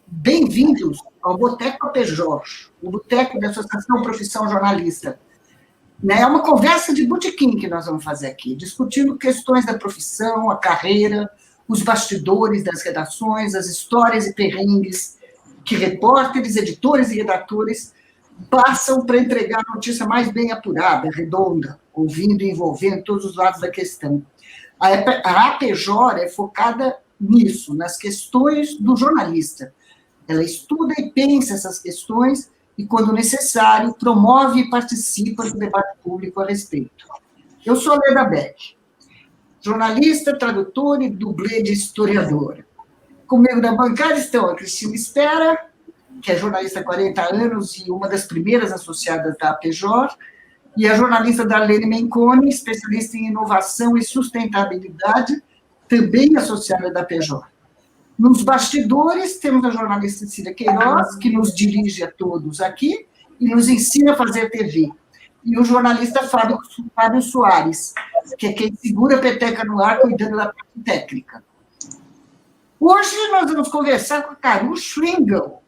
Bem-vindos ao Boteco APJOR, o Boteco da Associação Profissão Jornalista. É uma conversa de botequim que nós vamos fazer aqui, discutindo questões da profissão, a carreira, os bastidores das redações, as histórias e perrengues que repórteres, editores e redatores passam para entregar a notícia mais bem apurada, redonda, ouvindo e envolvendo todos os lados da questão. A APJOR é focada nisso, nas questões do jornalista. Ela estuda e pensa essas questões e, quando necessário, promove e participa do debate público a respeito. Eu sou a Leda Beck, jornalista, tradutora e dublê de historiadora. Comigo na bancada estão a Cristina Espera, que é jornalista há 40 anos e uma das primeiras associadas da APJOR, e a jornalista Darlene Menconi, especialista em inovação e sustentabilidade, também associada da APJOR. Nos bastidores, temos a jornalista Cecília Queiroz, que nos dirige a todos aqui e nos ensina a fazer TV. E o jornalista Fábio Soares, que é quem segura a peteca no ar, cuidando da parte técnica. Hoje nós vamos conversar com a Caru Schwingel,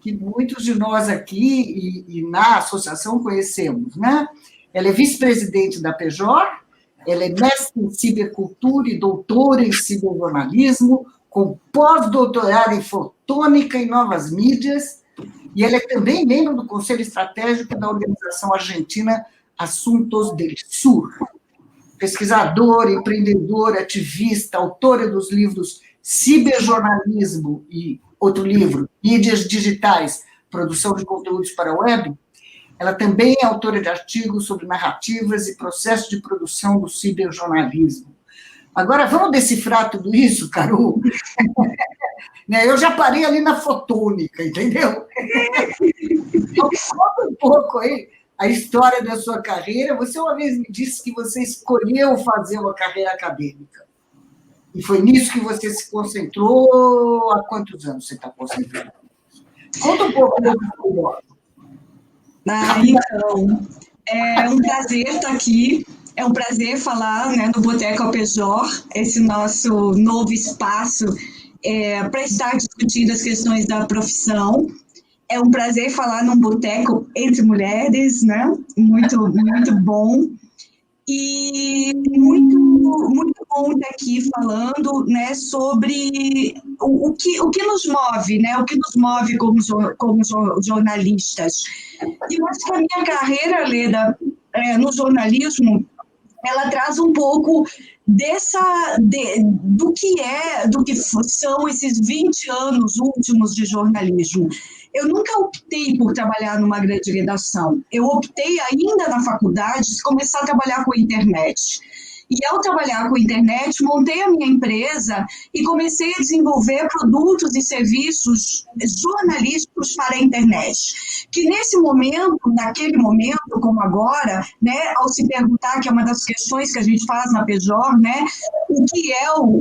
que muitos de nós aqui e na associação conhecemos, né? Ela é vice-presidente da APJOR, ela é mestre em cibercultura e doutora em ciberjornalismo, com pós-doutorado em fotônica e novas mídias, e ela é também membro do Conselho Estratégico da Organização Argentina Asuntos del Sur. Pesquisadora, empreendedora, ativista, autora dos livros Ciberjornalismo e outro livro, Mídias Digitais, Produção de Conteúdos para a Web. Ela também é autora de artigos sobre narrativas e processos de produção do ciberjornalismo. Agora, vamos decifrar tudo isso, Caru? Eu já parei ali na fotônica, entendeu? Então, conta um pouco aí a história da sua carreira. Você uma vez me disse que você escolheu fazer uma carreira acadêmica. E foi nisso que você se concentrou? Há quantos anos você está concentrado? Conta um pouco da sua história. Então, é um prazer estar aqui. É um prazer falar, né, no Boteco APJOR, esse nosso novo espaço para estar discutindo as questões da profissão. É um prazer falar num boteco entre mulheres, né? Muito, muito bom. E muito, muito bom estar aqui falando, né, sobre o que nos move, né? O que nos move como jornalistas. E eu acho que a minha carreira, Leda, no jornalismo, ela traz um pouco do que são esses 20 anos últimos de jornalismo. Eu nunca optei por trabalhar numa grande redação. Eu optei ainda na faculdade começar a trabalhar com a internet. E ao trabalhar com a internet, montei a minha empresa e comecei a desenvolver produtos e serviços jornalísticos para a internet. Que nesse momento, naquele momento, como agora, né, ao se perguntar, que é uma das questões que a gente faz na APJOR, né, o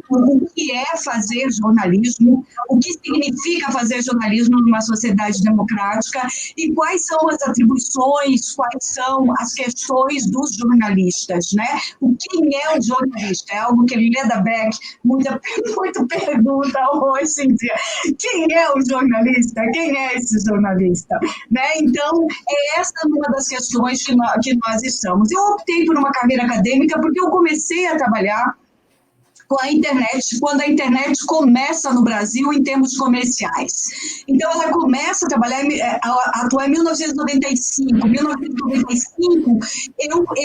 que é fazer jornalismo, o que significa fazer jornalismo numa sociedade democrática e quais são as atribuições, quais são as questões dos jornalistas, né? Quem é o jornalista? É algo que Leda Beck muito pergunta hoje em dia. Quem é o jornalista? Quem é esse jornalista? Né? Então, é essa uma das questões que nós estamos. Eu optei por uma carreira acadêmica porque eu comecei a trabalhar com a internet, quando a internet começa no Brasil em termos comerciais. Então, ela começa a trabalhar, a atuar em 1995. Em 1995,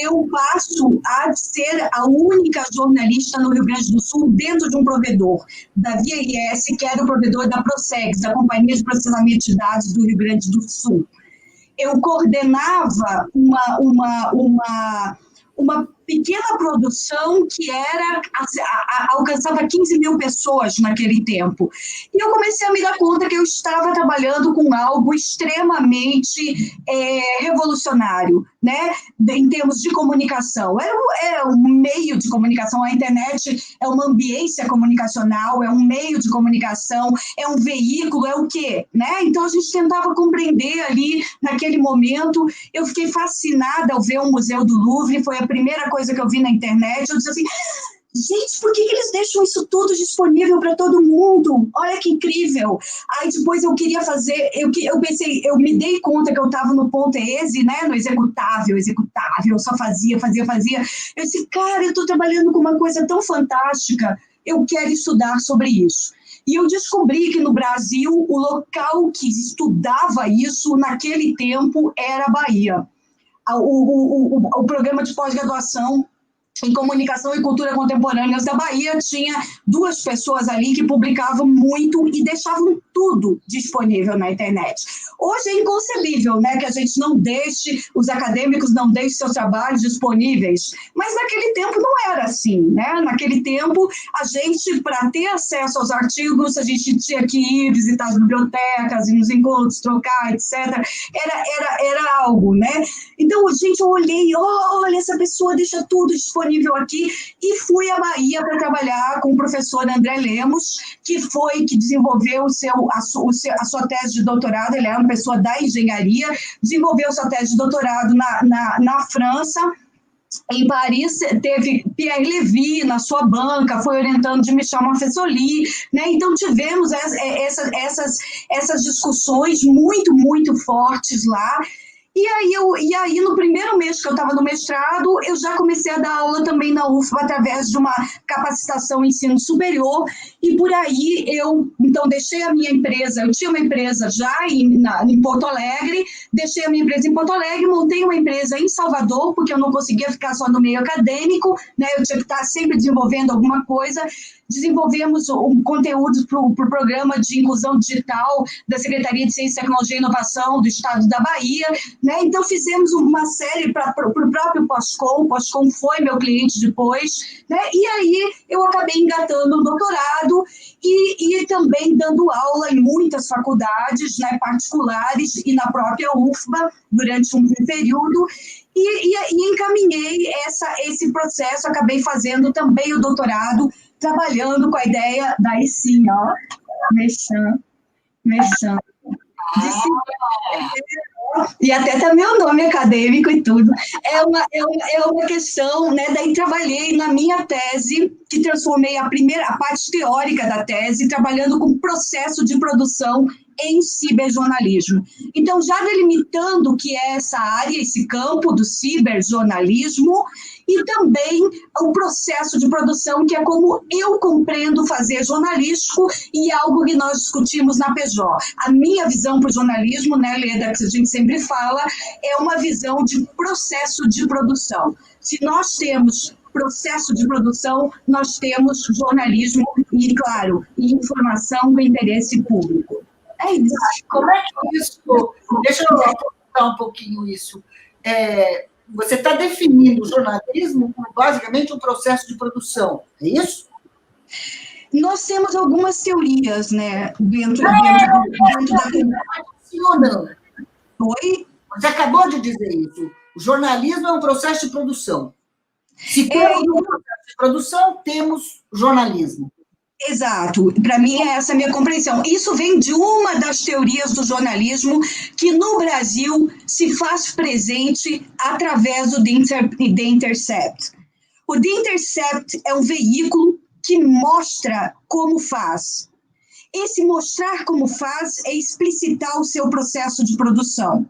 eu passo a ser a única jornalista no Rio Grande do Sul dentro de um provedor, da VIS, que era o provedor da Procegs, da Companhia de Processamento de Dados do Rio Grande do Sul. Eu coordenava uma pequena produção que alcançava 15 mil pessoas naquele tempo. E eu comecei a me dar conta que eu estava trabalhando com algo extremamente revolucionário, né? Em termos de comunicação. É um meio de comunicação, a internet é uma ambiência comunicacional, é um meio de comunicação, é um veículo, é o quê? Né? Então, a gente tentava compreender ali, naquele momento. Eu fiquei fascinada ao ver o Museu do Louvre, foi a primeira coisa que eu vi na internet. Eu disse assim, gente, por que eles deixam isso tudo disponível para todo mundo? Olha que incrível. Aí depois eu queria fazer, eu pensei, eu me dei conta que eu estava no ponto ESE, né, no executável, eu só fazia. Eu disse, cara, eu estou trabalhando com uma coisa tão fantástica, eu quero estudar sobre isso. E eu descobri que no Brasil, o local que estudava isso naquele tempo era a Bahia. O programa de pós-graduação em Comunicação e Cultura Contemporâneas da Bahia tinha 2 pessoas ali que publicavam muito e deixavam tudo disponível na internet. Hoje é inconcebível, né, que a gente não deixe, os acadêmicos não deixem seus trabalhos disponíveis, mas naquele tempo não era assim, né? Naquele tempo, a gente, para ter acesso aos artigos, a gente tinha que ir visitar as bibliotecas, ir nos encontros, trocar, etc. Era algo, né? Então, gente, eu olhei, olha, essa pessoa deixa tudo disponível aqui, e fui à Bahia para trabalhar com o professor André Lemos, que desenvolveu a sua tese de doutorado. Ele é uma pessoa da engenharia, desenvolveu sua tese de doutorado na França. Em Paris, teve Pierre Levy na sua banca, foi orientando de Michel Monfessoli, né? Então, tivemos essas discussões muito, muito fortes lá. E aí, no primeiro mês que eu estava no mestrado, eu já comecei a dar aula também na UFBA, através de uma capacitação em ensino superior, e por aí então, deixei a minha empresa, eu tinha uma empresa já em Porto Alegre, deixei a minha empresa em Porto Alegre, montei uma empresa em Salvador, porque eu não conseguia ficar só no meio acadêmico, né? Eu tinha que estar sempre desenvolvendo alguma coisa. Desenvolvemos conteúdos para o programa de inclusão digital da Secretaria de Ciência, Tecnologia e Inovação do Estado da Bahia, né? Então, fizemos uma série para o próprio POSCOM. O POSCOM foi meu cliente depois, né? E aí eu acabei engatando um doutorado e também dando aula em muitas faculdades, né, particulares, e na própria UFBA durante um período. E encaminhei esse processo, acabei fazendo também o doutorado, trabalhando com a ideia, daí sim, ó, mexendo, e até tá meu nome acadêmico e tudo. É uma questão, né? Daí trabalhei na minha tese, que transformei a parte teórica da tese, trabalhando com processo de produção em ciberjornalismo. Então, já delimitando o que é essa área, esse campo do ciberjornalismo, e também o processo de produção, que é como eu compreendo fazer jornalístico, e algo que nós discutimos na PJ. A minha visão para o jornalismo, né, Leda, que a gente sempre fala, é uma visão de processo de produção. Se nós temos processo de produção, nós temos jornalismo e, claro, informação do interesse público. É isso. Como é que isso... Deixa eu apontar um pouquinho isso. Você está definindo o jornalismo como basicamente um processo de produção, é isso? Nós temos algumas teorias, né, dentro da... Oi? Você acabou de dizer isso. O jornalismo é um processo de produção. Se temos um processo de produção, temos jornalismo. Exato, para mim é essa a minha compreensão. Isso vem de uma das teorias do jornalismo que no Brasil se faz presente através do The Intercept. O The Intercept é um veículo que mostra como faz. Esse mostrar como faz é explicitar o seu processo de produção.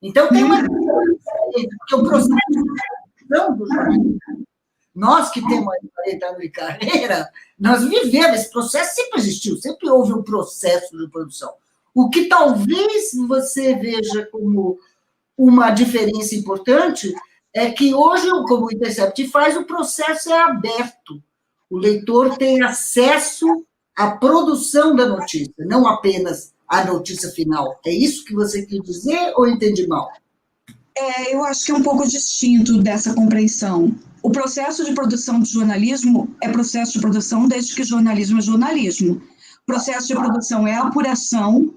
Então tem uma porque o processo de produção do jornalismo, nós que temos 40 anos de carreira, nós vivemos, esse processo sempre existiu, sempre houve um processo de produção. O que talvez você veja como uma diferença importante é que hoje, como o Intercept faz, o processo é aberto. O leitor tem acesso à produção da notícia, não apenas à notícia final. É isso que você quer dizer ou entendi mal? Eu acho que é um pouco distinto dessa compreensão. O processo de produção de jornalismo é processo de produção desde que jornalismo é jornalismo. O processo de produção é apuração,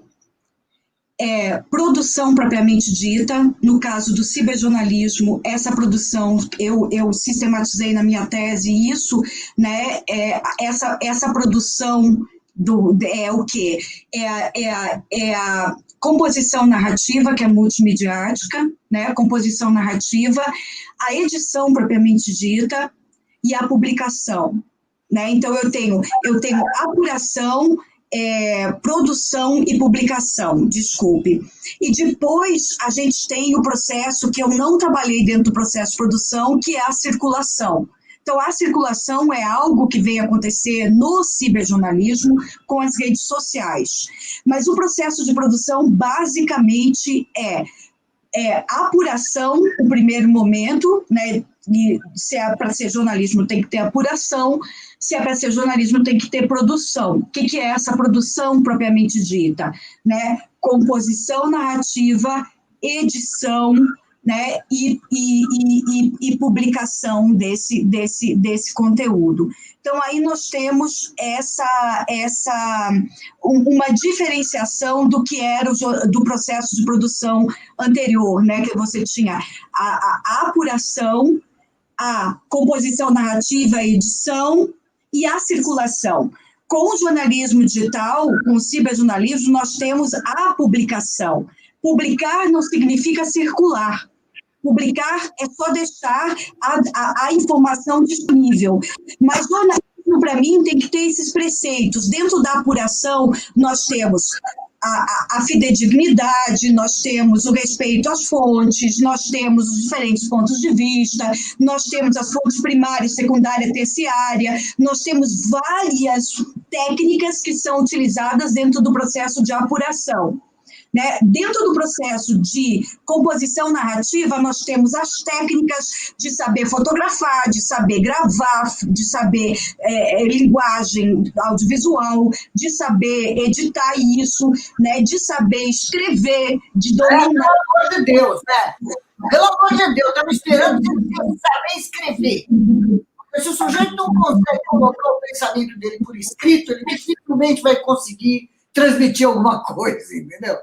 produção propriamente dita. No caso do ciberjornalismo, essa produção eu sistematizei na minha tese isso, né? Essa produção é o quê? É a composição narrativa, que é multimediática, né? Composição narrativa, a edição propriamente dita e a publicação, né? Então eu tenho apuração, produção e publicação, desculpe. E depois a gente tem o processo que eu não trabalhei dentro do processo de produção, que é a circulação. Então, a circulação é algo que vem acontecer no ciberjornalismo com as redes sociais. Mas o processo de produção, basicamente, apuração, o primeiro momento, né? E se é para ser jornalismo, tem que ter apuração. Se é para ser jornalismo, tem que ter produção. O que é essa produção propriamente dita? Né? Composição narrativa, edição, né? E publicação desse conteúdo. Então, aí nós temos uma diferenciação do que era do processo de produção anterior, né? Que você tinha a apuração, a composição narrativa, a edição e a circulação. Com o jornalismo digital, com o ciberjornalismo, nós temos a publicação. Publicar não significa circular. Publicar é só deixar a informação disponível. Mas jornalismo, para mim, tem que ter esses preceitos. Dentro da apuração, nós temos a fidedignidade, nós temos o respeito às fontes, nós temos os diferentes pontos de vista, nós temos as fontes primária, secundária, terciária, nós temos várias técnicas que são utilizadas dentro do processo de apuração. Né? Dentro do processo de composição narrativa, nós temos as técnicas de saber fotografar, de saber gravar, de saber linguagem audiovisual, de saber editar isso, né? De saber escrever, de dominar. Pelo amor de Deus, né? Pelo amor de Deus, estava esperando você saber escrever. Porque se o sujeito não consegue colocar o pensamento dele por escrito, ele dificilmente vai conseguir transmitir alguma coisa, entendeu?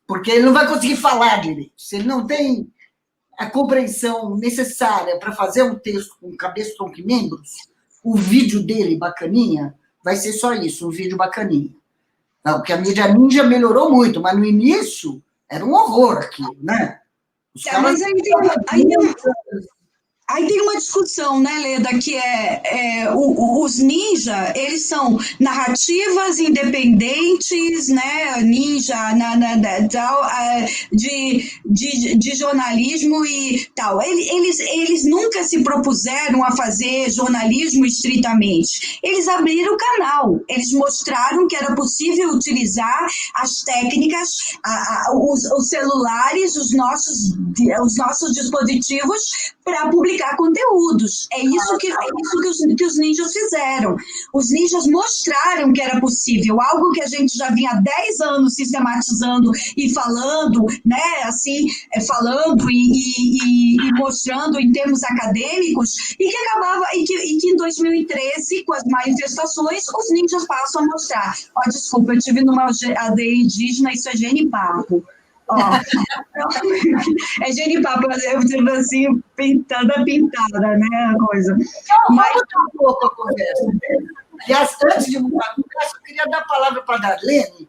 Porque ele não vai conseguir falar direito. Se ele não tem a compreensão necessária para fazer um texto com cabeça, tronco e membros, o vídeo dele, bacaninha, vai ser só isso, um vídeo bacaninha. Não, porque a mídia ninja melhorou muito, mas no início era um horror aqui, né? Mas aí tem uma discussão, né, Leda, que os ninja, eles são narrativas independentes, né, ninja de jornalismo e tal. Eles nunca se propuseram a fazer jornalismo estritamente. Eles abriram o canal, eles mostraram que era possível utilizar as técnicas, os celulares, os nossos dispositivos para publicar conteúdos. É isso que os ninjas fizeram. Os ninjas mostraram que era possível, algo que a gente já vinha há 10 anos sistematizando e falando, né, assim, falando e mostrando em termos acadêmicos, e que acabava, e que em 2013, com as manifestações, os ninjas passam a mostrar. Desculpa, eu tive numa aldeia indígena, isso é genipapo. É genipapo, eu digo assim, pintada, né, a coisa. Mas um pouco a conversa. Aliás, antes de mudar a conversa, eu queria dar a palavra para a Darlene,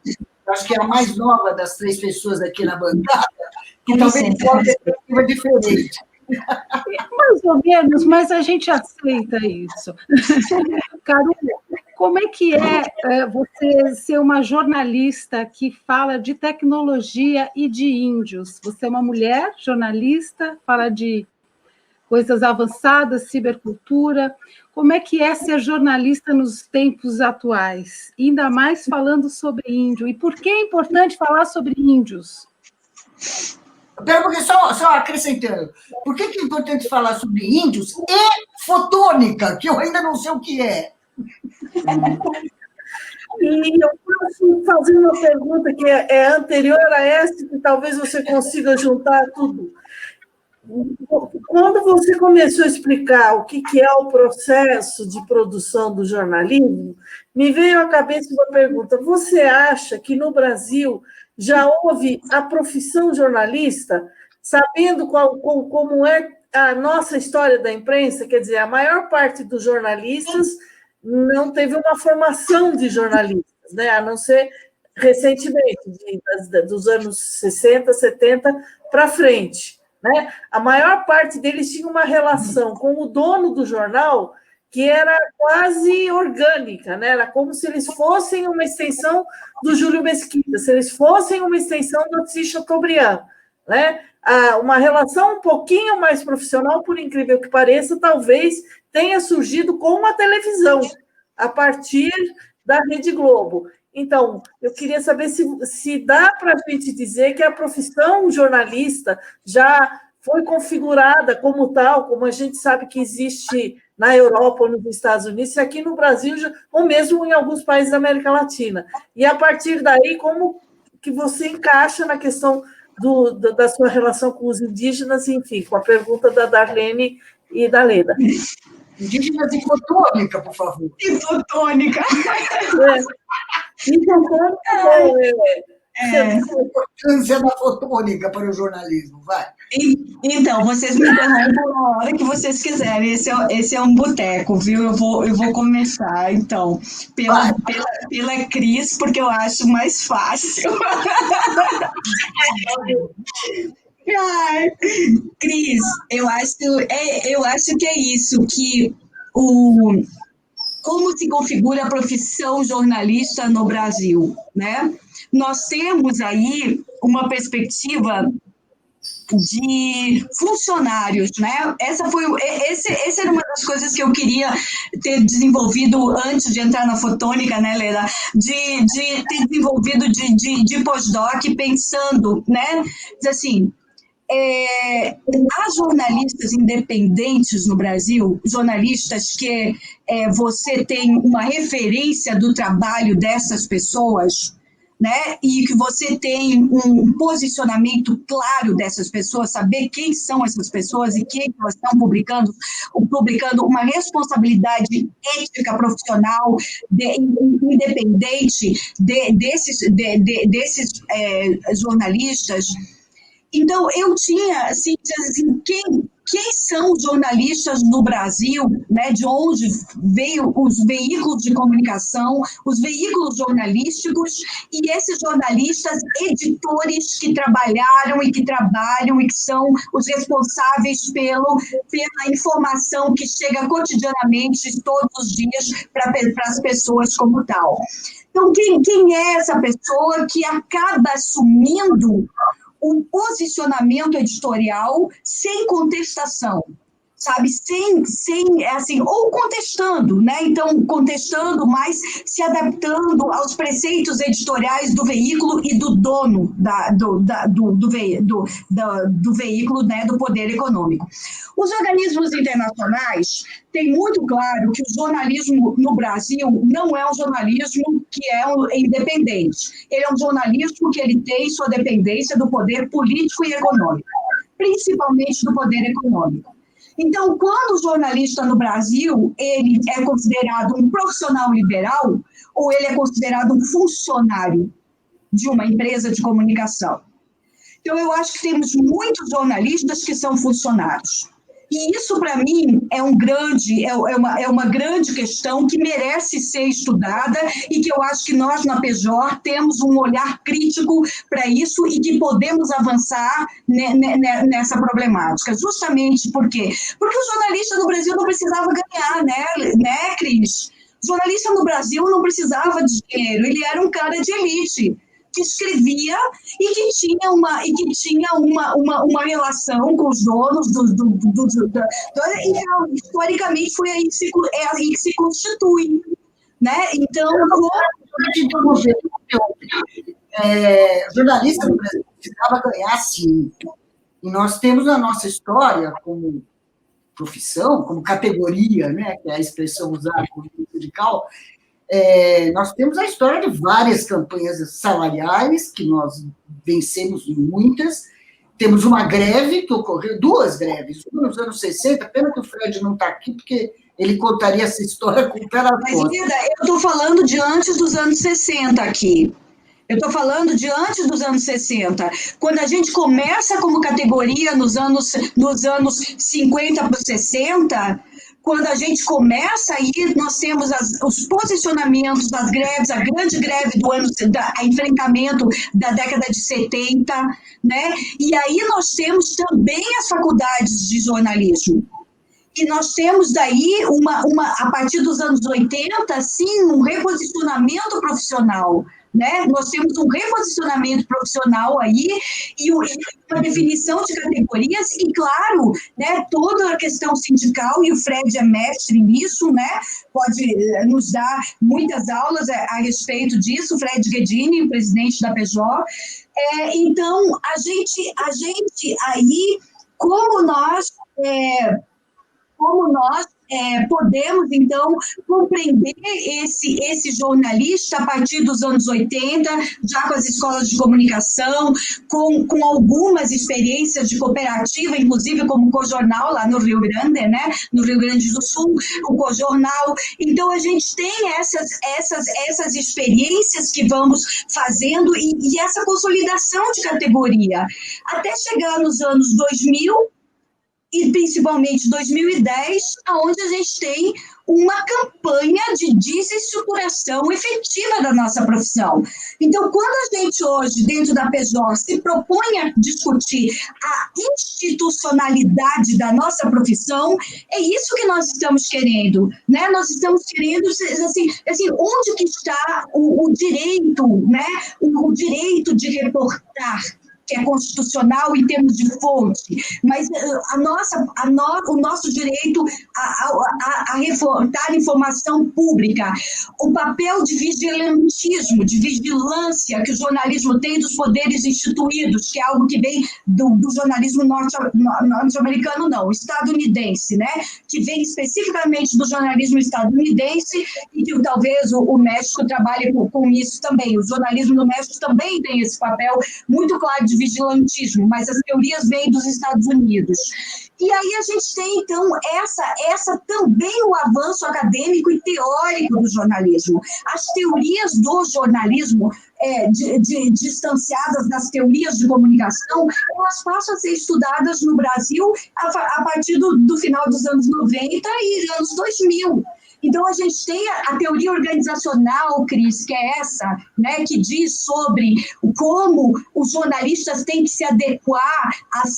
acho que é a mais nova das 3 pessoas aqui na bancada, que talvez tenha uma perspectiva diferente. Mais ou menos, mas a gente aceita isso. Carol, como é que você ser uma jornalista que fala de tecnologia e de índios? Você é uma mulher jornalista, fala de coisas avançadas, cibercultura. Como é que é ser jornalista nos tempos atuais? Ainda mais falando sobre índio. E por que é importante falar sobre índios? Porque só acrescentando, por que é importante falar sobre índios e fotônica, que eu ainda não sei o que é? E eu posso fazer uma pergunta que é anterior a essa, que talvez você consiga juntar tudo. quando você começou a explicar o que é o processo de produção do jornalismo, me veio à cabeça uma pergunta. Você acha que no Brasil já houve a profissão jornalista, sabendo como é a nossa história da imprensa? Quer dizer, a maior parte dos jornalistas não teve uma formação de jornalistas, né? A não ser recentemente, dos anos 60, 70 para frente. Né? A maior parte deles tinha uma relação com o dono do jornal que era quase orgânica, né? Era como se eles fossem uma extensão do Júlio Mesquita, se eles fossem uma extensão do Assis Chateaubriand. Né? Uma relação um pouquinho mais profissional, por incrível que pareça, talvez tenha surgido com a televisão, a partir da Rede Globo. Então, eu queria saber se dá para a gente dizer que a profissão jornalista já foi configurada como tal, como a gente sabe que existe na Europa ou nos Estados Unidos, e aqui no Brasil, ou mesmo em alguns países da América Latina. E, a partir daí, como que você encaixa na questão da sua relação com os indígenas, enfim, com a pergunta da Darlene e da Leda. Indígenas e fotônica, por favor. E fotônica. A importância da fotônica para o jornalismo, vai. Então, vocês me interrompem na hora que vocês quiserem. Esse é um boteco, viu? Eu vou começar, então, pela Cris, porque eu acho mais fácil. Ai, Cris, eu acho que é isso, que como se configura a profissão jornalista no Brasil, né? Nós temos aí uma perspectiva de funcionários, né? Essa era uma das coisas que eu queria ter desenvolvido antes de entrar na fotônica, né, Leda? De ter desenvolvido de pós-doc, pensando, né? Assim, há jornalistas independentes no Brasil, jornalistas que você tem uma referência do trabalho dessas pessoas, né? E que você tem um posicionamento claro dessas pessoas, saber quem são essas pessoas e quem elas estão publicando uma responsabilidade ética profissional independente desses jornalistas. Então, eu tinha, assim, quem são os jornalistas no Brasil, né, de onde veio os veículos de comunicação, os veículos jornalísticos e esses jornalistas editores que trabalharam e que trabalham e que são os responsáveis pela informação que chega cotidianamente, todos os dias, para as pessoas como tal. Então, quem é essa pessoa que acaba assumindo um posicionamento editorial sem contestação, sabe? Sem assim, ou contestando, né? Então, contestando, mas se adaptando aos preceitos editoriais do veículo e do dono do veículo, né? Do poder econômico. Os organismos internacionais têm muito claro que o jornalismo no Brasil não é um jornalismo que é independente. Ele é um jornalismo que ele tem sua dependência do poder político e econômico, principalmente do poder econômico. Então, quando o jornalista no Brasil ele é considerado um profissional liberal ou ele é considerado um funcionário de uma empresa de comunicação? Então, eu acho que temos muitos jornalistas que são funcionários. E isso, para mim, é uma grande questão que merece ser estudada e que eu acho que nós, na PJOR, temos um olhar crítico para isso e que podemos avançar nessa problemática. Justamente por quê? Porque o jornalista no Brasil não precisava ganhar, né, Cris? O jornalista no Brasil não precisava de dinheiro, ele era um cara de elite, que escrevia e que tinha uma relação com os donos então, historicamente foi aí que se constitui, né? Então, jornalista no Brasil precisava ganhar, sim. E nós temos a nossa história como profissão, como categoria, né, que é a expressão usada como sindical. Nós temos a história de várias campanhas salariais, que nós vencemos muitas, temos uma greve que ocorreu, 2 greves, uma nos anos 60, pena que o Fred não está aqui, porque ele contaria essa história com o pé na Mas, ponta. Ida, eu estou falando de antes dos anos 60 aqui. Eu estou falando de antes dos anos 60, quando a gente começa como categoria nos anos 50 para 60, quando a gente começa aí, nós temos os posicionamentos das greves, a grande greve do ano, enfrentamento da década de 70, né? E aí nós temos também as faculdades de jornalismo. E nós temos daí, a partir dos anos 80, sim, um reposicionamento profissional, né? Nós temos um reposicionamento profissional aí e uma definição de categorias e, claro, né, toda a questão sindical, e o Fred é mestre nisso, né? Pode nos dar muitas aulas a respeito disso, Fred Guedini, presidente da PJ. Então, a gente aí, como nós podemos, então, compreender esse jornalista a partir dos anos 80, já com as escolas de comunicação, com algumas experiências de cooperativa, inclusive como Cojornal, lá no Rio Grande, né? No Rio Grande do Sul, o Cojornal. Então, a gente tem essas experiências que vamos fazendo e essa consolidação de categoria, até chegar nos anos 2000, e principalmente 2010, onde a gente tem uma campanha de desestruturação efetiva da nossa profissão. Então, quando a gente hoje, dentro da PJ, se propõe a discutir a institucionalidade da nossa profissão, é isso que nós estamos querendo, né? Nós estamos querendo, assim onde que está o direito, né? O direito de reportar, que é constitucional em termos de fonte, mas o nosso direito a reportar informação pública, o papel de vigilantismo, de vigilância que o jornalismo tem dos poderes instituídos, que é algo que vem do jornalismo norte-americano, não, estadunidense, né? Que vem especificamente do jornalismo estadunidense e que talvez o México trabalhe com isso também. O jornalismo do México também tem esse papel muito claro de vigilantismo, mas as teorias vêm dos Estados Unidos. E aí a gente tem, então, essa também o avanço acadêmico e teórico do jornalismo. As teorias do jornalismo, distanciadas das teorias de comunicação, elas passam a ser estudadas no Brasil a partir do final dos anos 90 e anos 2000. Então, a gente tem a teoria organizacional, Cris, que é essa, né, que diz sobre como os jornalistas têm que se adequar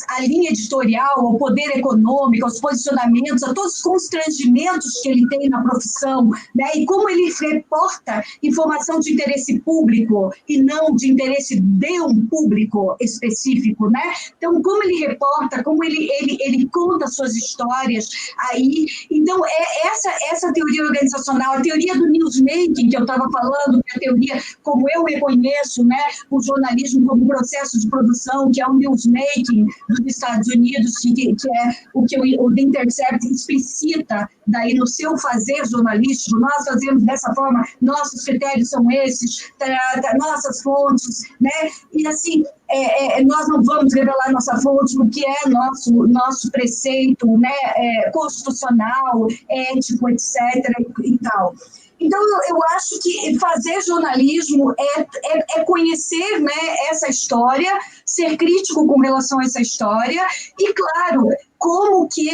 à linha editorial, ao poder econômico, aos posicionamentos, a todos os constrangimentos que ele tem na profissão, né, e como ele reporta informação de interesse público e não de interesse de um público específico, né? Então, como ele reporta, como ele conta suas histórias aí. Então, essa teoria organizacional, a teoria do newsmaking que eu estava falando, que é a teoria como eu reconheço, né, o jornalismo como processo de produção, que é o newsmaking dos Estados Unidos, que é o que o The Intercept explicita daí no seu fazer jornalístico. Nós fazemos dessa forma, nossos critérios são esses, nossas fontes, né, e assim, nós não vamos revelar nossa fonte, porque é nosso preceito, né, constitucional, ético, etc. e tal. Então, eu acho que fazer jornalismo é conhecer, né, essa história, ser crítico com relação a essa história e, claro, como que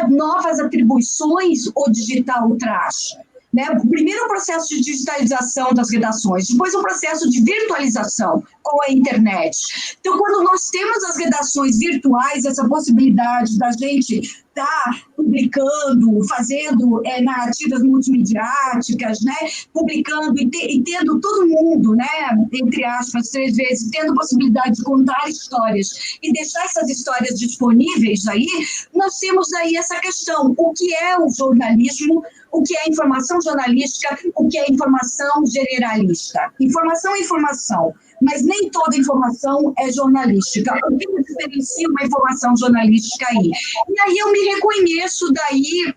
novas atribuições o digital traz. Né? Primeiro o processo de digitalização das redações, depois o processo de virtualização com a internet. Então, quando nós temos as redações virtuais, essa possibilidade da gente estar publicando, fazendo narrativas multimediáticas, né? Publicando e tendo todo mundo, né? Entre aspas, 3 vezes, tendo possibilidade de contar histórias e deixar essas histórias disponíveis aí, nós temos aí essa questão, o que é o jornalismo, o que é informação jornalística, o que é informação generalista. Informação é informação, mas nem toda informação é jornalística. O que diferencia uma informação jornalística aí? E aí eu me reconheço daí,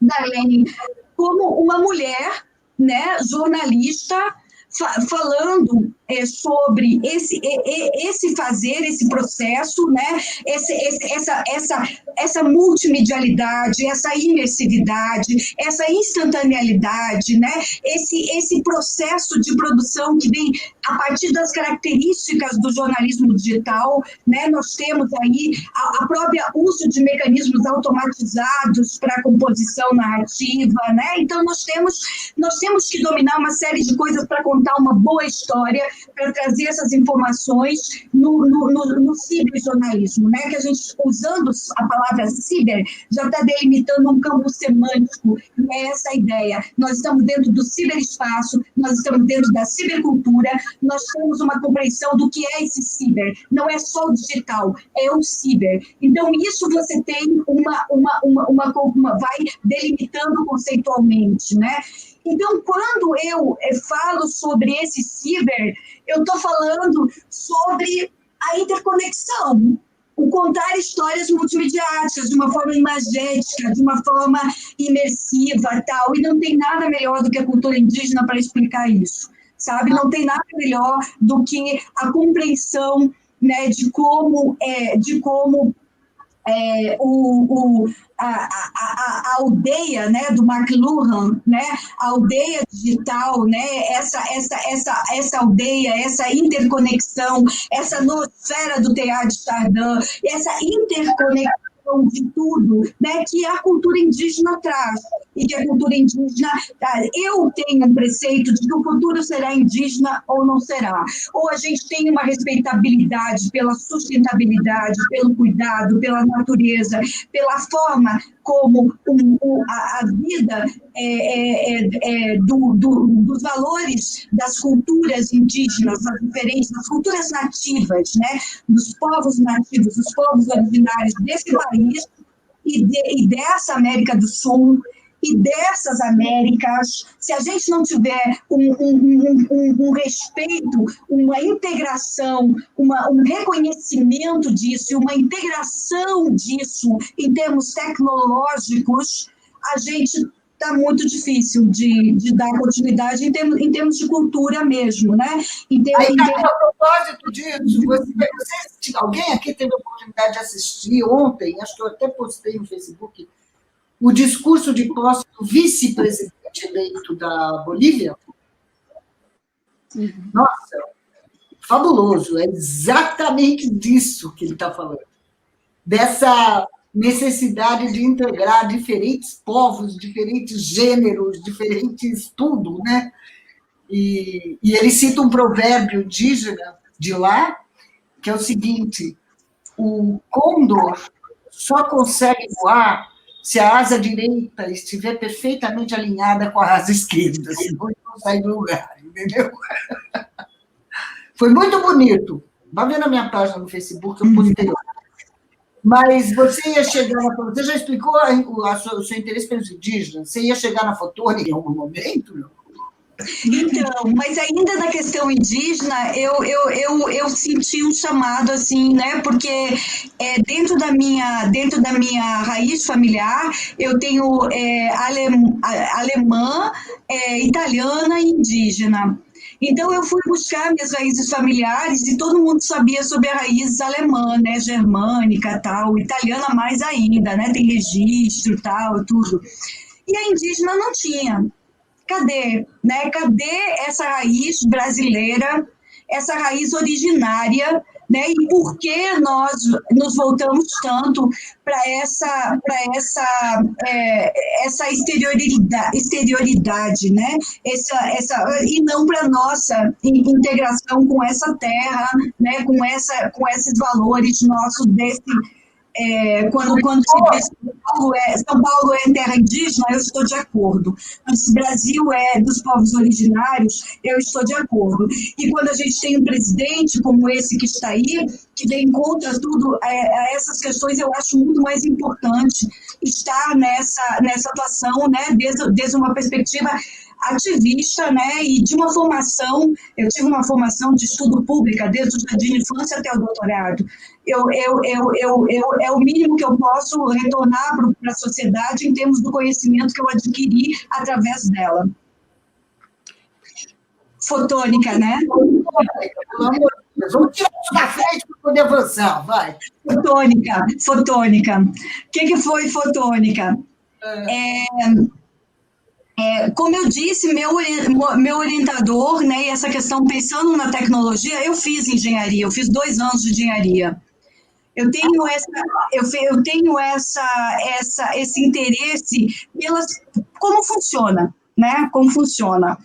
Darlene, como uma mulher, né, jornalista, falando sobre esse fazer, esse processo, né? Essa multimedialidade, essa imersividade, essa instantaneidade, né? Esse processo de produção que vem a partir das características do jornalismo digital, né? Nós temos aí a própria uso de mecanismos automatizados para a composição narrativa, né? Então nós temos que dominar uma série de coisas para contar uma boa história, para trazer essas informações no ciberjornalismo, né? Que a gente, usando a palavra ciber, já está delimitando um campo semântico, e é essa a ideia. Nós estamos dentro do ciberespaço, nós estamos dentro da cibercultura, nós temos uma compreensão do que é esse ciber. Não é só o digital, é o ciber. Então, isso você tem vai delimitando conceitualmente, né? Então, quando eu falo sobre esse ciber, eu estou falando sobre a interconexão, o contar histórias multimediáticas de uma forma imagética, de uma forma imersiva, tal, e não tem nada melhor do que a cultura indígena para explicar isso, sabe? Não tem nada melhor do que a compreensão, né, de como a aldeia, né, do McLuhan, né, a aldeia digital, né, essa aldeia, essa interconexão, essa nosfera do Teilhard de Chardin, essa interconexão de tudo, né, que a cultura indígena traz, e que a cultura indígena traz. Eu tenho um preceito de que o futuro será indígena ou não será. Ou a gente tem uma respeitabilidade pela sustentabilidade, pelo cuidado, pela natureza, pela forma como a vida dos valores das culturas indígenas, das culturas nativas, né, dos povos nativos, dos povos originários desse país e dessa América do Sul e dessas Américas. Se a gente não tiver um respeito, uma integração, um reconhecimento disso e uma integração disso em termos tecnológicos, a gente está muito difícil de dar continuidade em termos de cultura mesmo, né? A propósito disso, alguém aqui teve a oportunidade de assistir ontem, acho que eu até postei no Facebook, o discurso de posse do vice-presidente eleito da Bolívia? Nossa, fabuloso, é exatamente disso que ele está falando, dessa necessidade de integrar diferentes povos, diferentes gêneros, diferentes tudo, né? E ele cita um provérbio indígena de lá, que é o seguinte: o condor só consegue voar se a asa direita estiver perfeitamente alinhada com a asa esquerda, senão ele não sai do lugar, entendeu? Foi muito bonito. Vai ver na minha página no Facebook, eu postei. Mas você ia chegar você já explicou o seu interesse pelos indígenas? Você ia chegar na fotônica em algum momento? Não? Então, mas ainda na questão indígena, eu senti um chamado, assim, né? Porque dentro da minha raiz familiar, eu tenho alemã, italiana e indígena. Então, eu fui buscar minhas raízes familiares e todo mundo sabia sobre a raiz alemã, né, germânica, tal, italiana mais ainda, né, tem registro, tal, tudo. E a indígena não tinha. Cadê? Né? Cadê essa raiz brasileira, essa raiz originária, né? E por que nós nos voltamos tanto para essa exterioridade, né? E não para a nossa integração com essa terra, né? com esses valores nossos desse... Quando se diz que São Paulo é terra indígena, eu estou de acordo. Mas se Brasil é dos povos originários, eu estou de acordo. E quando a gente tem um presidente como esse que está aí, que vem contra tudo a essas questões, eu acho muito mais importante estar nessa atuação, né, desde uma perspectiva ativista, né, e de uma formação. Eu tive uma formação de estudo pública desde o jardim de infância até o doutorado. É o mínimo que eu posso retornar para a sociedade em termos do conhecimento que eu adquiri através dela. Fotônica, né? fotônica, pelo amor de Deus. Vamos tirar isso da frente para poder avançar, vai. Fotônica. O que foi fotônica? Como eu disse, meu orientador, né, e essa questão pensando na tecnologia, eu fiz engenharia, eu fiz 2 anos de engenharia. Eu tenho esse interesse como funciona, né? Como funciona.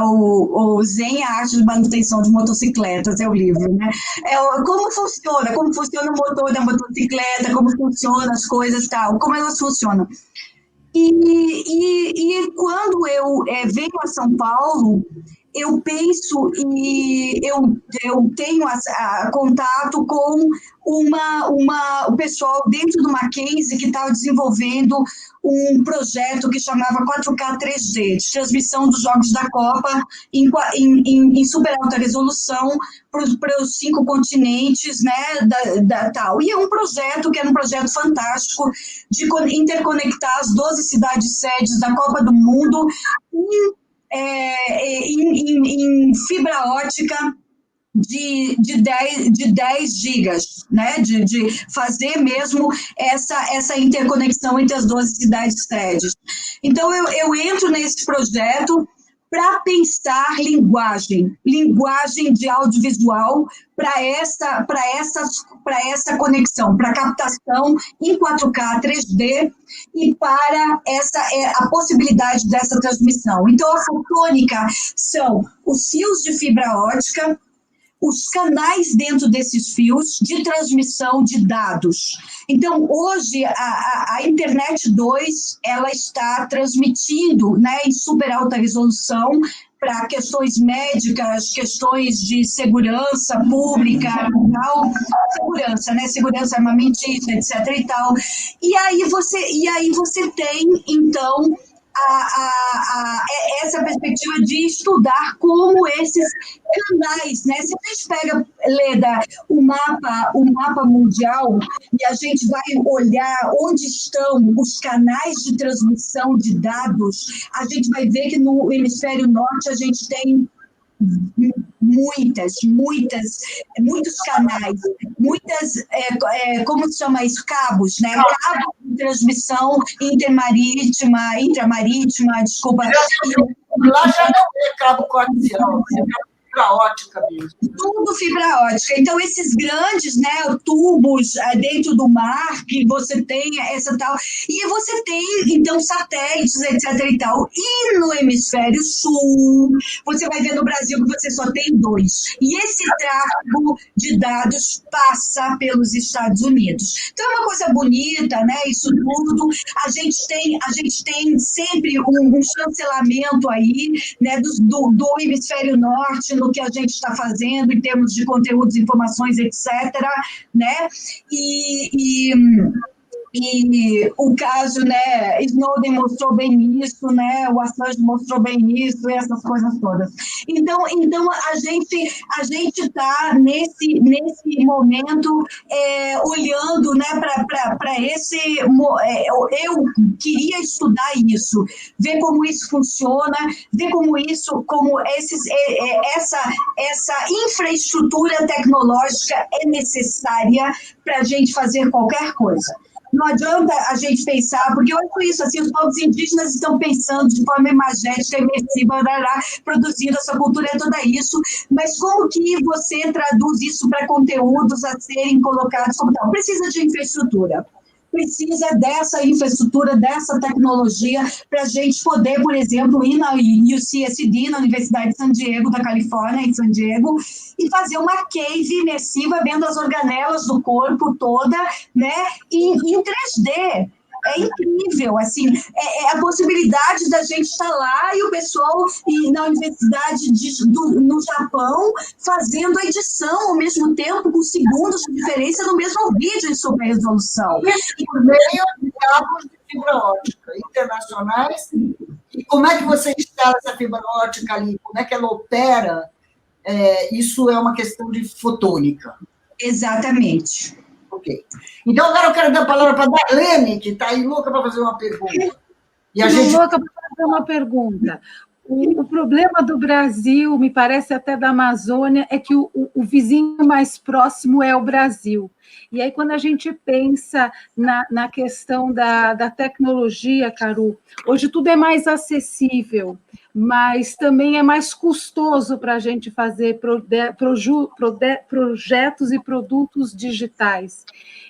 O Zen, a arte de manutenção de motocicletas, é o livro, né? Como funciona o motor da motocicleta, como funcionam as coisas e tal, como elas funcionam. E quando eu venho a São Paulo, eu penso e eu tenho contato com o pessoal dentro do Mackenzie que estava desenvolvendo um projeto que chamava 4K 3D, de transmissão dos Jogos da Copa em super alta resolução para os 5 continentes, né, tal. E é um projeto que era um projeto fantástico de interconectar as 12 cidades-sedes da Copa do Mundo em fibra ótica de 10 gigas, né? De fazer mesmo essa interconexão entre as 12 cidades-sedes. Então, eu entro nesse projeto para pensar linguagem de audiovisual para essa conexão, para captação em 4K 3D e para a possibilidade dessa transmissão. Então, a fotônica são os fios de fibra ótica, os canais dentro desses fios de transmissão de dados. Então, hoje, a Internet 2, ela está transmitindo, né, em super alta resolução para questões médicas, questões de segurança pública, tal, segurança, né, segurança armamentista, etc. e tal. E aí você tem, então, essa perspectiva de estudar como esses canais, né? Se a gente pega, Leda, o mapa mundial e a gente vai olhar onde estão os canais de transmissão de dados, a gente vai ver que no hemisfério norte a gente tem muitos canais, como se chama isso? Cabos, né? Cabos de transmissão intramarítima, desculpa. Lá já não é cabo coaxial, é fibra ótica mesmo. Tudo fibra ótica. Então, esses grandes, né, tubos dentro do mar, que você tem essa tal... E você tem, então, satélites, etc. e tal. E no hemisfério sul, você vai ver no Brasil que você só tem 2. E esse tráfego de dados passa pelos Estados Unidos. Então, é uma coisa bonita, né, isso tudo. A gente tem sempre um chancelamento aí, né, do hemisfério norte, no que a gente está fazendo em termos de conteúdos, informações, etc., né? E o caso, né, Snowden mostrou bem isso, né, o Assange mostrou bem isso, e essas coisas todas. Então a gente está nesse momento olhando, né, para esse... eu queria estudar isso, ver como isso funciona, ver como essa infraestrutura tecnológica é necessária para a gente fazer qualquer coisa. Não adianta a gente pensar, porque eu acho isso, assim, os povos indígenas estão pensando de forma imagética, imersiva, produzindo essa cultura, toda isso, mas como que você traduz isso para conteúdos a serem colocados como tal? Precisa de infraestrutura. Precisa dessa infraestrutura, dessa tecnologia, para a gente poder, por exemplo, ir na UCSD, na Universidade de San Diego, da Califórnia, em San Diego, e fazer uma cave imersiva, vendo as organelas do corpo toda, né, em 3D. É incrível, assim, a possibilidade da gente estar lá e o pessoal na universidade no Japão fazendo a edição ao mesmo tempo, com segundos de diferença no mesmo vídeo em super resolução. E por meio de cabos de fibra ótica internacionais. E como é que você instala essa fibra ótica ali? Como é que ela opera? Isso é uma questão de fotônica. Exatamente. Ok. Então, agora eu quero dar a palavra para a Darlene, que está aí louca para fazer uma pergunta. E a gente... louca para fazer uma pergunta. O problema do Brasil, me parece até da Amazônia, é que o vizinho mais próximo é o Brasil. E aí, quando a gente pensa na questão da tecnologia, Caru, hoje tudo é mais acessível, mas também é mais custoso para a gente fazer projetos e produtos digitais.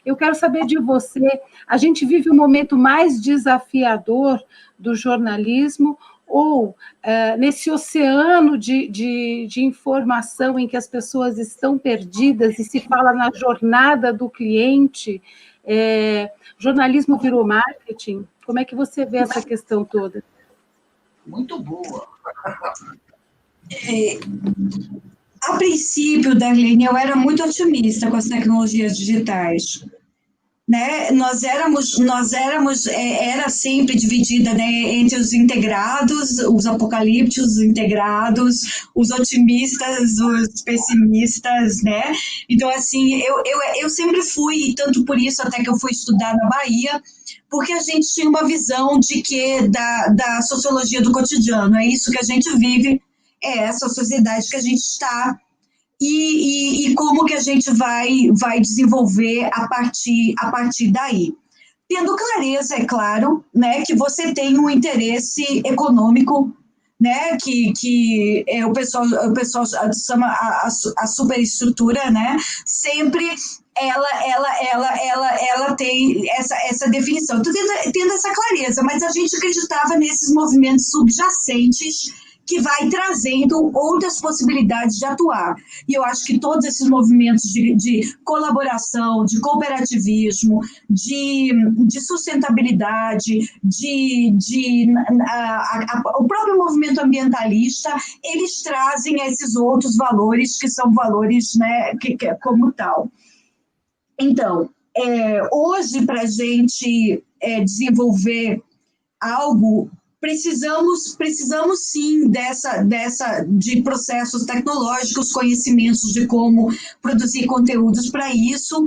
Eu quero saber de você, a gente vive um momento mais desafiador do jornalismo, ou nesse oceano de informação em que as pessoas estão perdidas e se fala na jornada do cliente, jornalismo virou marketing? Como é que você vê essa questão toda? Muito boa. A princípio, Darlene, eu era muito otimista com as tecnologias digitais. Né? Nós éramos era sempre dividida, né, entre os integrados, os apocalípticos integrados, os otimistas, os pessimistas, né? Então, assim, eu sempre fui, tanto por isso até que eu fui estudar na Bahia, porque a gente tinha uma visão de que da sociologia do cotidiano, é isso que a gente vive, é essa sociedade que a gente está. E como que a gente vai desenvolver a partir daí. Tendo clareza, é claro, né, que você tem um interesse econômico, né, que o pessoal chama a superestrutura, né, sempre ela tem essa definição. Então, tendo essa clareza, mas a gente acreditava nesses movimentos subjacentes que vai trazendo outras possibilidades de atuar. E eu acho que todos esses movimentos de colaboração, de cooperativismo, de sustentabilidade, o próprio movimento ambientalista, eles trazem esses outros valores que são valores, né, que como tal. Então, hoje, para a gente desenvolver algo, precisamos sim de processos tecnológicos, conhecimentos de como produzir conteúdos para isso.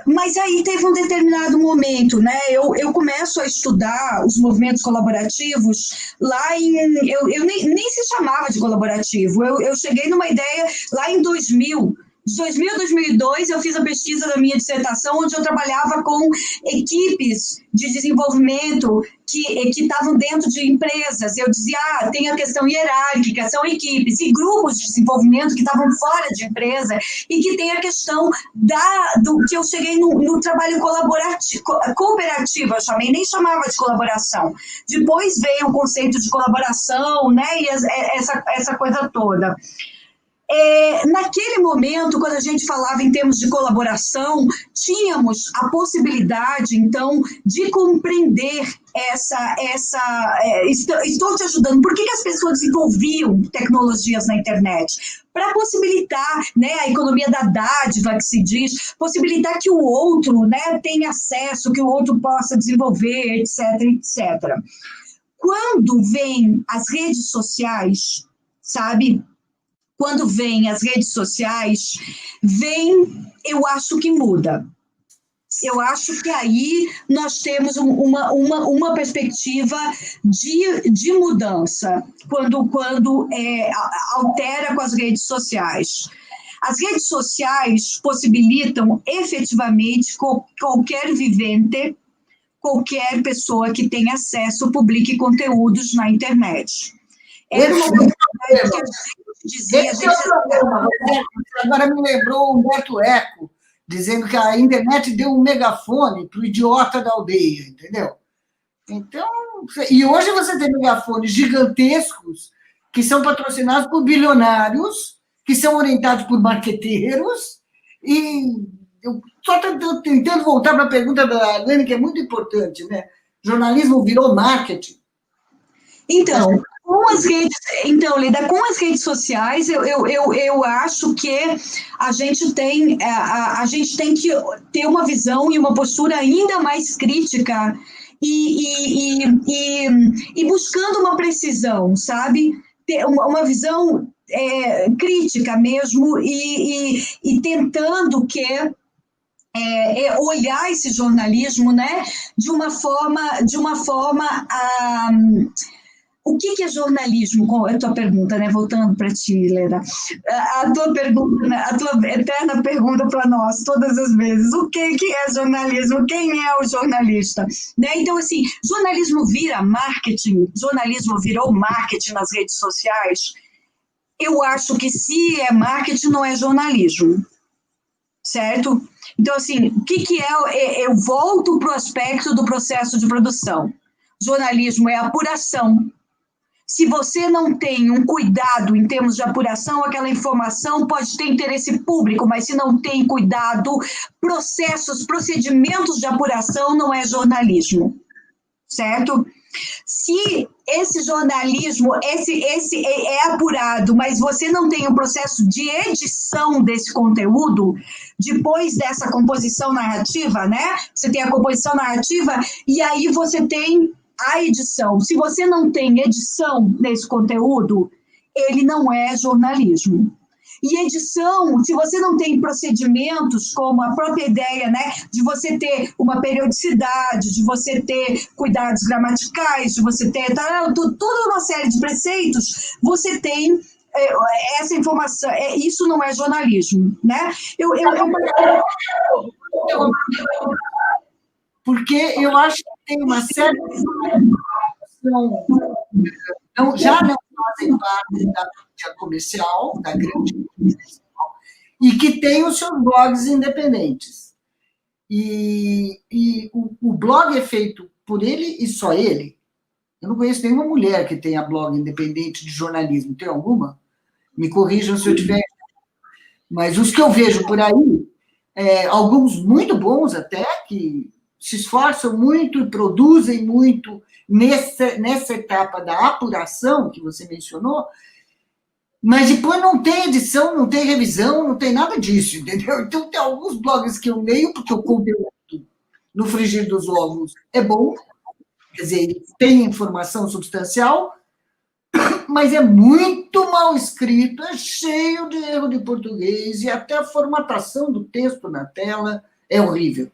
Mas aí teve um determinado momento, né? Eu começo a estudar os movimentos colaborativos lá eu nem se chamava de colaborativo. Eu cheguei numa ideia lá em 2000. De 2000 a 2002, eu fiz a pesquisa da minha dissertação, onde eu trabalhava com equipes de desenvolvimento que estavam dentro de empresas. Eu dizia, tem a questão hierárquica, são equipes, e grupos de desenvolvimento que estavam fora de empresa, e que tem a questão do que eu cheguei no trabalho cooperativo, eu chamei, nem chamava de colaboração. Depois veio o conceito de colaboração, né, e essa coisa toda. Naquele momento, quando a gente falava em termos de colaboração, tínhamos a possibilidade, então, de compreender estou te ajudando. Por que as pessoas desenvolviam tecnologias na internet? Para possibilitar, né, a economia da dádiva, que se diz, possibilitar que o outro, né, tenha acesso, que o outro possa desenvolver, etc, etc. Quando vêm as redes sociais, sabe? Quando vem as redes sociais, eu acho que muda. Eu acho que aí nós temos uma perspectiva de mudança, quando altera com as redes sociais. As redes sociais possibilitam efetivamente qualquer vivente, qualquer pessoa que tenha acesso, publique conteúdos na internet. Era uma oportunidade que a gente dizia... Esse é o problema. Agora me lembrou o Humberto Eco, dizendo que a internet deu um megafone para o idiota da aldeia, entendeu? Então, e hoje você tem megafones gigantescos que são patrocinados por bilionários, que são orientados por marqueteiros, e eu só estou tentando voltar para a pergunta da Arlene, que é muito importante, né? Jornalismo virou marketing. Então, Leda, com as redes sociais, eu acho que a gente tem que ter uma visão e uma postura ainda mais crítica e buscando uma precisão, sabe? Ter uma visão crítica mesmo e tentando olhar esse jornalismo, né, de uma forma o que é jornalismo? A tua pergunta, né? Voltando para ti, Leda. A tua pergunta, a tua eterna pergunta para nós, todas as vezes. O que é jornalismo? Quem é o jornalista? Né? Então, assim, jornalismo vira marketing, jornalismo virou marketing nas redes sociais. Eu acho que se é marketing, não é jornalismo. Certo? Então, assim, o que é? Eu volto para o aspecto do processo de produção. Jornalismo é apuração. Se você não tem um cuidado em termos de apuração, aquela informação pode ter interesse público, mas se não tem cuidado, procedimentos de apuração não é jornalismo, certo? Se esse jornalismo esse é apurado, mas você não tem um processo de edição desse conteúdo, depois dessa composição narrativa, né? Você tem a composição narrativa e aí você tem a edição. Se você não tem edição nesse conteúdo, ele não é jornalismo. E edição, se você não tem procedimentos, como a própria ideia, né, de você ter uma periodicidade, de você ter cuidados gramaticais, de você ter toda uma série de preceitos, você tem essa informação. Isso não é jornalismo, né? Porque eu acho que tem uma série de já não fazem parte da mídia comercial, da grande mídia comercial, e que tem os seus blogs independentes. E o blog é feito por ele e só ele. Eu não conheço nenhuma mulher que tenha blog independente de jornalismo. Tem alguma? Me corrijam se eu tiver. Mas os que eu vejo por aí, alguns muito bons até, que se esforçam muito e produzem muito nessa etapa da apuração que você mencionou, mas depois não tem edição, não tem revisão, não tem nada disso, entendeu? Então tem alguns blogs que eu leio, porque o conteúdo no frigir dos ovos é bom, quer dizer, tem informação substancial, mas é muito mal escrito, é cheio de erro de português, e até a formatação do texto na tela é horrível.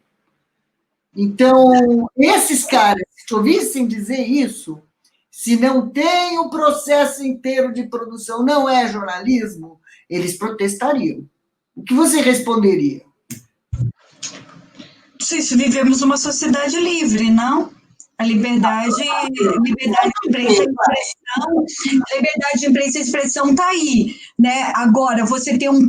Então, esses caras, se ouvissem dizer isso, se não tem o processo inteiro de produção, não é jornalismo, eles protestariam. O que você responderia? Sim, se vivemos uma sociedade livre, não? A liberdade de imprensa e expressão está aí, né? Agora, você ter um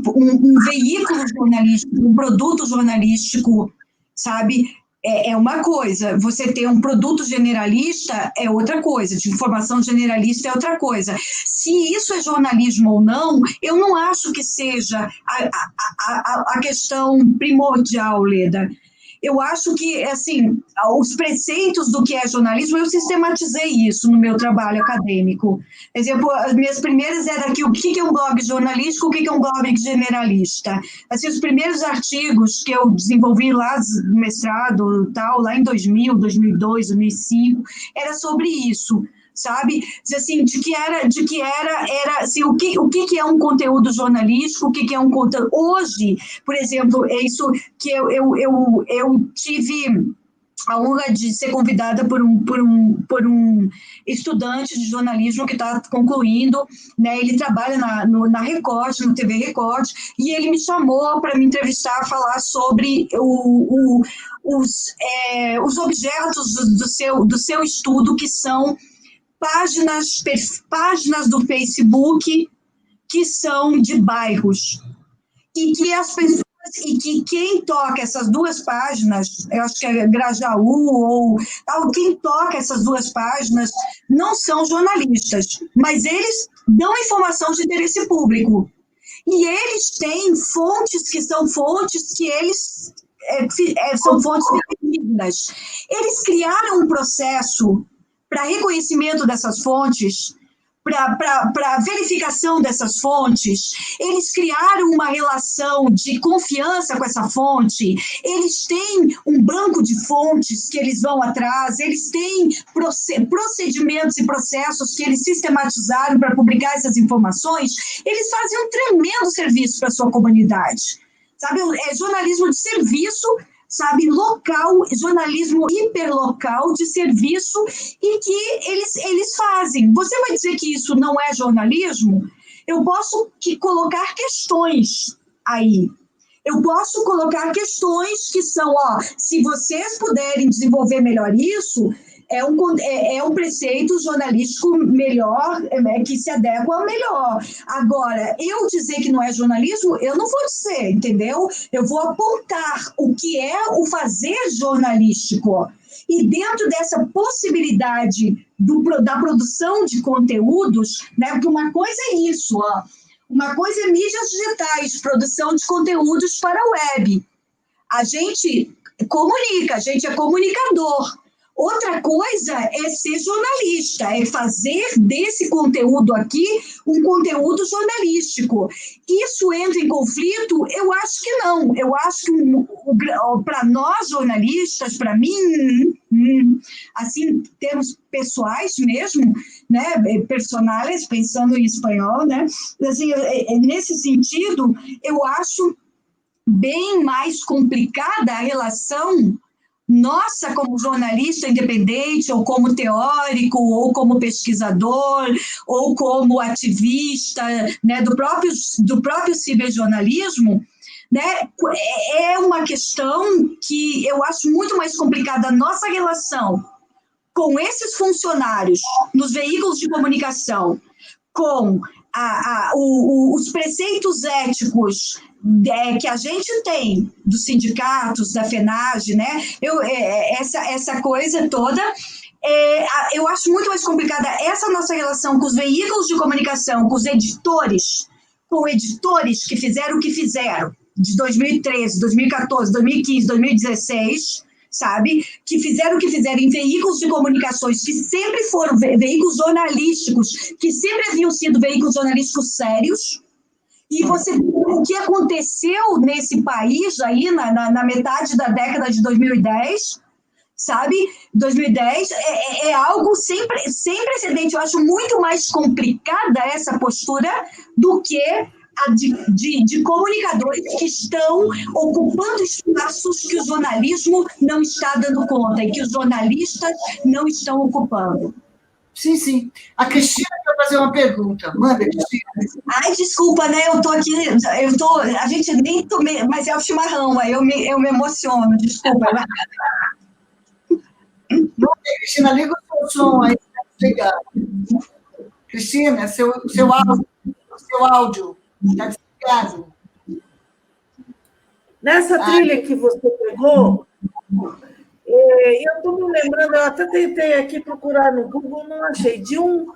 veículo jornalístico, um produto jornalístico, sabe? É uma coisa, você ter um produto generalista é outra coisa, de informação generalista é outra coisa. Se isso é jornalismo ou não, eu não acho que seja a questão primordial, Leda. Eu acho que, assim, os preceitos do que é jornalismo, eu sistematizei isso no meu trabalho acadêmico. Por exemplo, as minhas primeiras eram aqui, o que é um blog jornalístico, o que é um blog generalista. Assim, os primeiros artigos que eu desenvolvi lá no mestrado, tal, lá em 2000, 2002, 2005, era sobre isso. Sabe? Assim, de que era assim, o que é um conteúdo jornalístico, o que é um conteúdo. Hoje, por exemplo, é isso que eu tive a honra de ser convidada por um estudante de jornalismo que está concluindo, né? Ele trabalha na Record, no TV Record, e ele me chamou para me entrevistar, falar sobre os objetos do seu estudo, que são páginas do Facebook que são de bairros, e que as pessoas, e que quem toca essas duas páginas, eu acho que é Grajaú ou quem toca essas duas páginas não são jornalistas, mas eles dão informação de interesse público, e eles têm fontes que são fontes que eles são fontes fidedignas. Eles criaram um processo para reconhecimento dessas fontes, para verificação dessas fontes, eles criaram uma relação de confiança com essa fonte, eles têm um banco de fontes que eles vão atrás, eles têm procedimentos e processos que eles sistematizaram para publicar essas informações, eles fazem um tremendo serviço para a sua comunidade. Sabe, é jornalismo de serviço sabe, local, jornalismo hiperlocal de serviço e que eles fazem. Você vai dizer que isso não é jornalismo? Eu posso colocar questões aí. Eu posso colocar questões que são, se vocês puderem desenvolver melhor isso, é um preceito jornalístico melhor, que se adequa melhor. Agora, eu dizer que não é jornalismo, eu não vou dizer, entendeu? Eu vou apontar o que é o fazer jornalístico. E dentro dessa possibilidade da produção de conteúdos, né, porque uma coisa é isso, uma coisa é mídias digitais, produção de conteúdos para a web. A gente comunica, a gente é comunicador. Outra coisa é ser jornalista, é fazer desse conteúdo aqui um conteúdo jornalístico. Isso entra em conflito? Eu acho que não. Eu acho que para nós jornalistas, para mim, assim, termos pessoais mesmo, né, personais, pensando em espanhol, né, assim, nesse sentido, eu acho bem mais complicada a relação nossa, como jornalista independente, ou como teórico, ou como pesquisador, ou como ativista, né, do próprio ciberjornalismo, né, é uma questão que eu acho muito mais complicada a nossa relação com esses funcionários nos veículos de comunicação, com os preceitos éticos que a gente tem dos sindicatos, da FENAGE, né? Essa coisa toda, eu acho muito mais complicada essa nossa relação com os veículos de comunicação, com editores que fizeram o que fizeram, de 2013, 2014, 2015, 2016, sabe? Que fizeram o que fizeram em veículos de comunicações que sempre foram veículos jornalísticos, que sempre haviam sido veículos jornalísticos sérios. E o que aconteceu nesse país aí na metade da década de 2010, sabe? 2010 é algo sem precedente. Eu acho muito mais complicada essa postura do que a de comunicadores que estão ocupando espaços que o jornalismo não está dando conta e que os jornalistas não estão ocupando. Sim, sim. A Cristina quer fazer uma pergunta. Manda, Cristina. Ai, desculpa, né? Eu tô aqui, a gente nem tomei, mas é o chimarrão, aí eu me emociono, desculpa. Manda, Cristina, liga o seu som aí, desligado. Cristina, seu áudio está desligado. Nessa trilha que você pegou, eu estou me lembrando, eu até tentei aqui procurar no Google, não achei, de um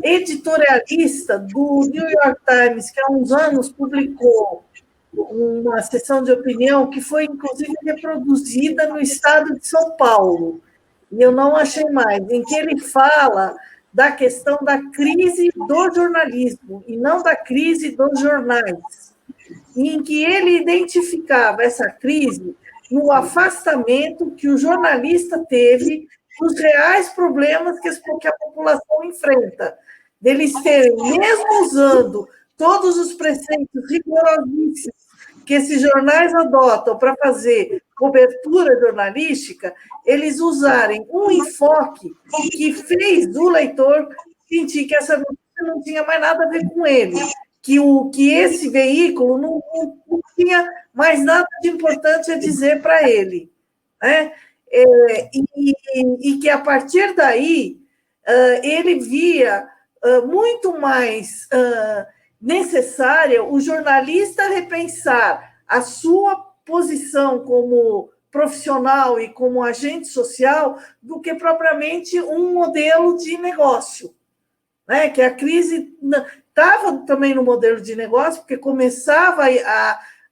editorialista do New York Times, que há uns anos publicou uma sessão de opinião que foi, inclusive, reproduzida no estado de São Paulo, e eu não achei mais, em que ele fala da questão da crise do jornalismo, e não da crise dos jornais, em que ele identificava essa crise no afastamento que o jornalista teve dos reais problemas que a população enfrenta. Deles terem, mesmo usando todos os preceitos rigorosíssimos que esses jornais adotam para fazer cobertura jornalística, eles usarem um enfoque que fez o leitor sentir que essa notícia não tinha mais nada a ver com ele, que esse veículo não tinha mais nada de importante a dizer para ele, né? E que, a partir daí, ele via muito mais necessária o jornalista repensar a sua posição como profissional e como agente social do que propriamente um modelo de negócio, né? Que a crise estava também no modelo de negócio, porque começava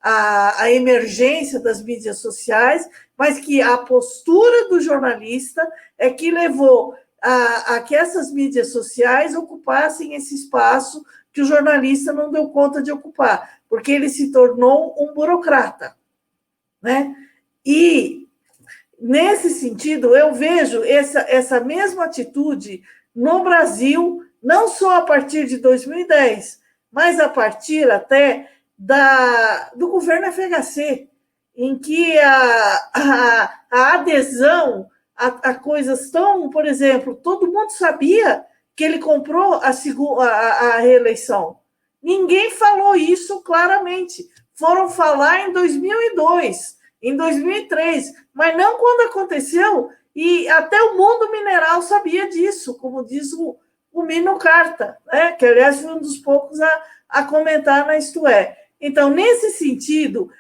a emergência das mídias sociais, mas que a postura do jornalista é que levou a que essas mídias sociais ocupassem esse espaço que o jornalista não deu conta de ocupar, porque ele se tornou um burocrata, né? E, nesse sentido, eu vejo essa mesma atitude no Brasil, não só a partir de 2010, mas a partir até do governo FHC, em que a adesão a coisas tão, por exemplo, todo mundo sabia que ele comprou a reeleição. Ninguém falou isso claramente. Foram falar em 2002, em 2003, mas não quando aconteceu, e até o mundo mineral sabia disso, como diz o Mino Carta, né? Que, aliás, foi um dos poucos a comentar na Isto É. Então, nesse sentido,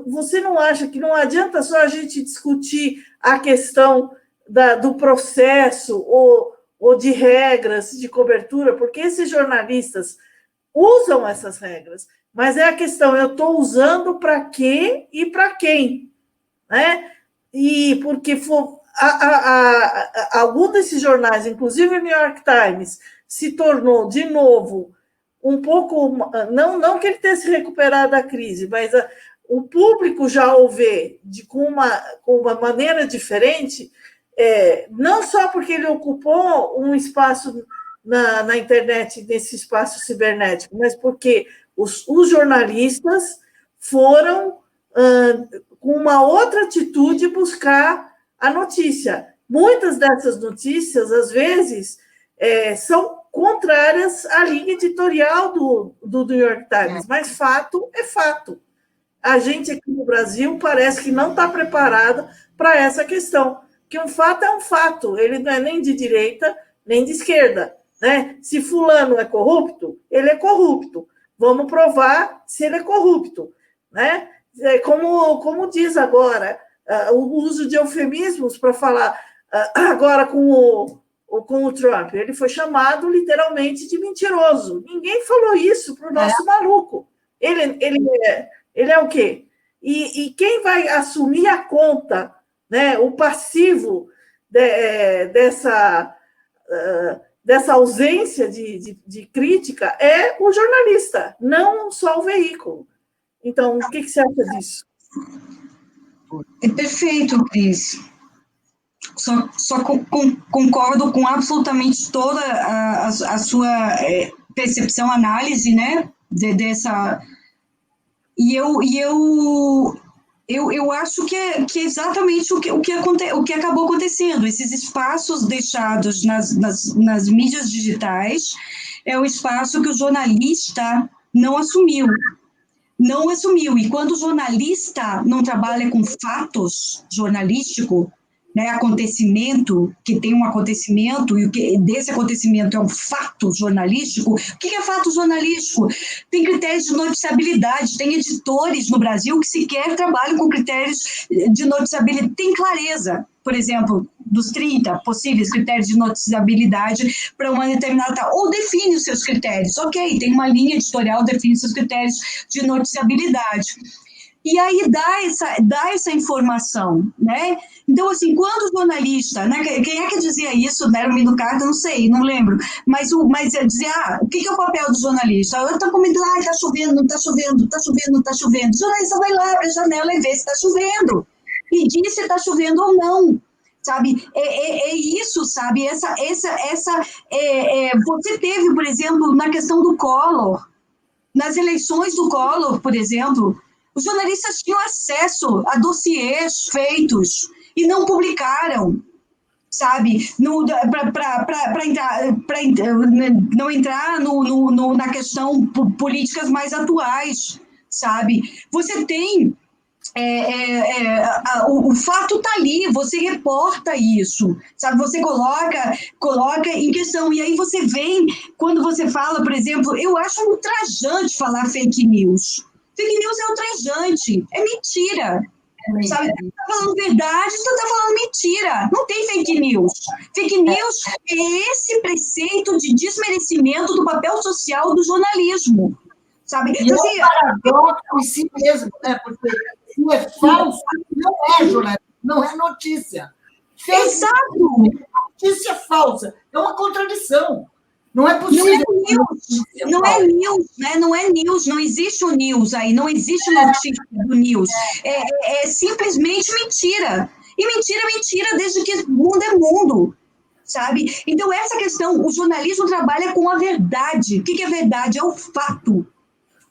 você não acha que não adianta só a gente discutir a questão do processo ou de regras de cobertura, porque esses jornalistas usam essas regras, mas é a questão, eu estou usando para quê e para quem, né? E porque algum desses jornais, inclusive o New York Times, se tornou, de novo, um pouco... Não que ele tenha se recuperado da crise, mas o público já o vê com uma maneira diferente, não só porque ele ocupou um espaço na internet, nesse espaço cibernético, mas porque os jornalistas foram, com uma outra atitude, buscar a notícia. Muitas dessas notícias, às vezes, são contrárias à linha editorial do New York Times, mas fato é fato. A gente aqui no Brasil parece que não está preparado para essa questão, que um fato é um fato, ele não é nem de direita, nem de esquerda, né? Se fulano é corrupto, ele é corrupto. Vamos provar se ele é corrupto, né? Como diz agora, o uso de eufemismos para falar agora com o Trump. Ele foi chamado literalmente de mentiroso. Ninguém falou isso para o nosso maluco. Ele é o quê? E quem vai assumir a conta, né, o passivo dessa ausência de crítica é o jornalista, não só o veículo. Então, o que você acha disso? É perfeito, Cris. Só concordo com absolutamente toda a sua percepção, análise, né, dessa... E eu acho que é exatamente o que acabou acontecendo. Esses espaços deixados nas mídias digitais é o espaço que o jornalista não assumiu. E quando o jornalista não trabalha com fatos jornalísticos, né, acontecimento, que tem um acontecimento, e o que desse acontecimento é um fato jornalístico. O que é fato jornalístico? Tem critérios de noticiabilidade, tem editores no Brasil que sequer trabalham com critérios de noticiabilidade, tem clareza, por exemplo, dos 30 possíveis critérios de noticiabilidade para uma determinada... Ou define os seus critérios, ok, tem uma linha editorial, define seus critérios de noticiabilidade. E aí dá essa informação, né? Então, assim, quando o jornalista, né, quem é que dizia isso, né, no Mino Carta, não sei, não lembro, mas dizia, o que é o papel do jornalista? Eu estou comendo, está chovendo, não está chovendo, está chovendo, não está chovendo. O jornalista vai lá, abre a janela e vê se está chovendo, e diz se está chovendo ou não, sabe? É isso, sabe? Você teve, por exemplo, na questão do Collor, nas eleições do Collor, por exemplo, os jornalistas tinham acesso a dossiês feitos e não publicaram, sabe? Para não entrar na questão políticas mais atuais, sabe? Você tem... o fato está ali, você reporta isso, sabe? Você coloca em questão, e aí você vem, quando você fala, por exemplo, eu acho ultrajante falar fake news. Fake news é ultrajante, é mentira. Sabe? Você está falando verdade, você está falando mentira. Não tem fake news. Fake news é esse preceito de desmerecimento do papel social do jornalismo. Sabe? E assim, é um paradoxo em si mesmo, né? Porque se é falso, não é jornalismo, não é notícia. Exato. Notícia falsa. É uma contradição. Não é possível. Não é news, né? Não é news, não existe o news aí, não existe notícia do news. É simplesmente mentira. E mentira é mentira desde que mundo é mundo, sabe? Então, essa questão, o jornalismo trabalha com a verdade. O que é verdade? É o fato.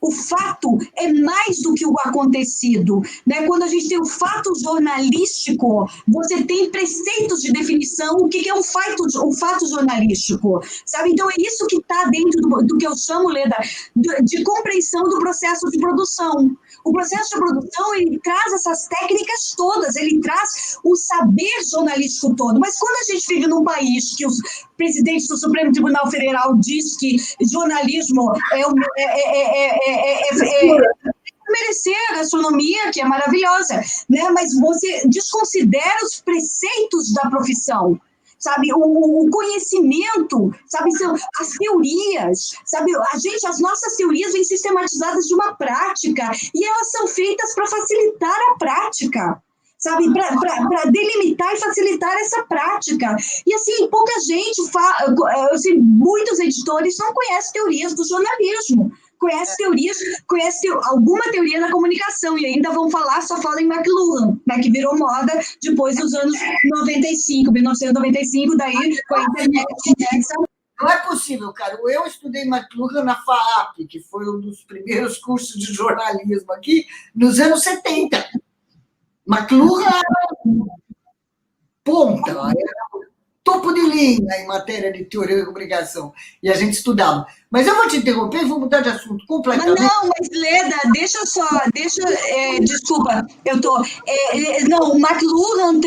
O fato é mais do que o acontecido, né? Quando a gente tem o fato jornalístico, você tem preceitos de definição, o que é um fato jornalístico, sabe? Então, é isso que está dentro do que eu chamo, Leda, de compreensão do processo de produção. O processo de produção, ele traz essas técnicas todas, ele traz o saber jornalístico todo, mas quando a gente vive num país que os presidentes do Supremo Tribunal Federal diz que jornalismo merecer a gastronomia, que é maravilhosa, né? Mas você desconsidera os preceitos da profissão, sabe? O conhecimento, sabe? São as teorias, sabe? As nossas teorias vêm sistematizadas de uma prática e elas são feitas para facilitar a prática, sabe? Para delimitar e facilitar essa prática. E assim, pouca gente, assim, muitos editores não conhecem teorias do jornalismo. Conhece alguma teoria da comunicação, e ainda vão falar, só falam em McLuhan, né, que virou moda depois dos anos 1995, daí com a internet. Não é possível, cara. Eu estudei McLuhan na FAAP, que foi um dos primeiros cursos de jornalismo aqui, nos anos 70. McLuhan era ponta, era topo de linha em matéria de teoria da comunicação, e a gente estudava. Mas eu vou te interromper, vou mudar de assunto completamente. Mas Leda, desculpa, não, o McLuhan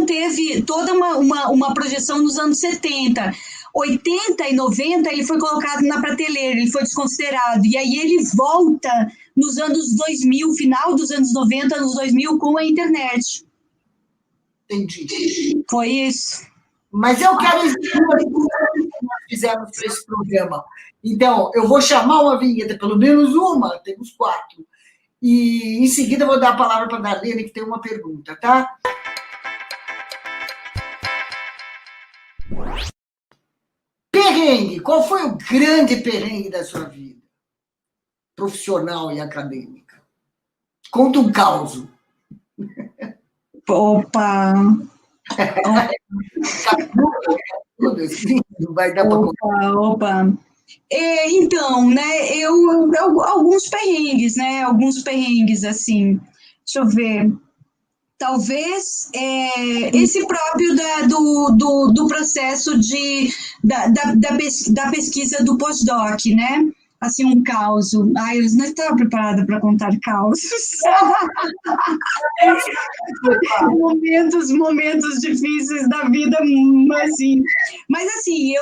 teve toda uma projeção nos anos 70. 80 e 90 ele foi colocado na prateleira, ele foi desconsiderado, e aí ele volta nos anos 2000, final dos anos 90, anos 2000, com a internet. Entendi. Foi isso. Mas eu quero exigir que nós fizemos para esse programa. Então, eu vou chamar uma vinheta, pelo menos uma, temos 4. E, em seguida, eu vou dar a palavra para a Darlene, que tem uma pergunta, tá? Perrengue. Qual foi o grande perrengue da sua vida? Profissional e acadêmica. Conta um caos. Opa! Não vai dar para contar. Opa! Então, né, alguns perrengues, assim, deixa eu ver, talvez esse próprio do processo da pesquisa do pós-doc, né, assim, um caos. Ai, eu não estava preparada para contar causos. momentos difíceis da vida, assim. Mas, assim,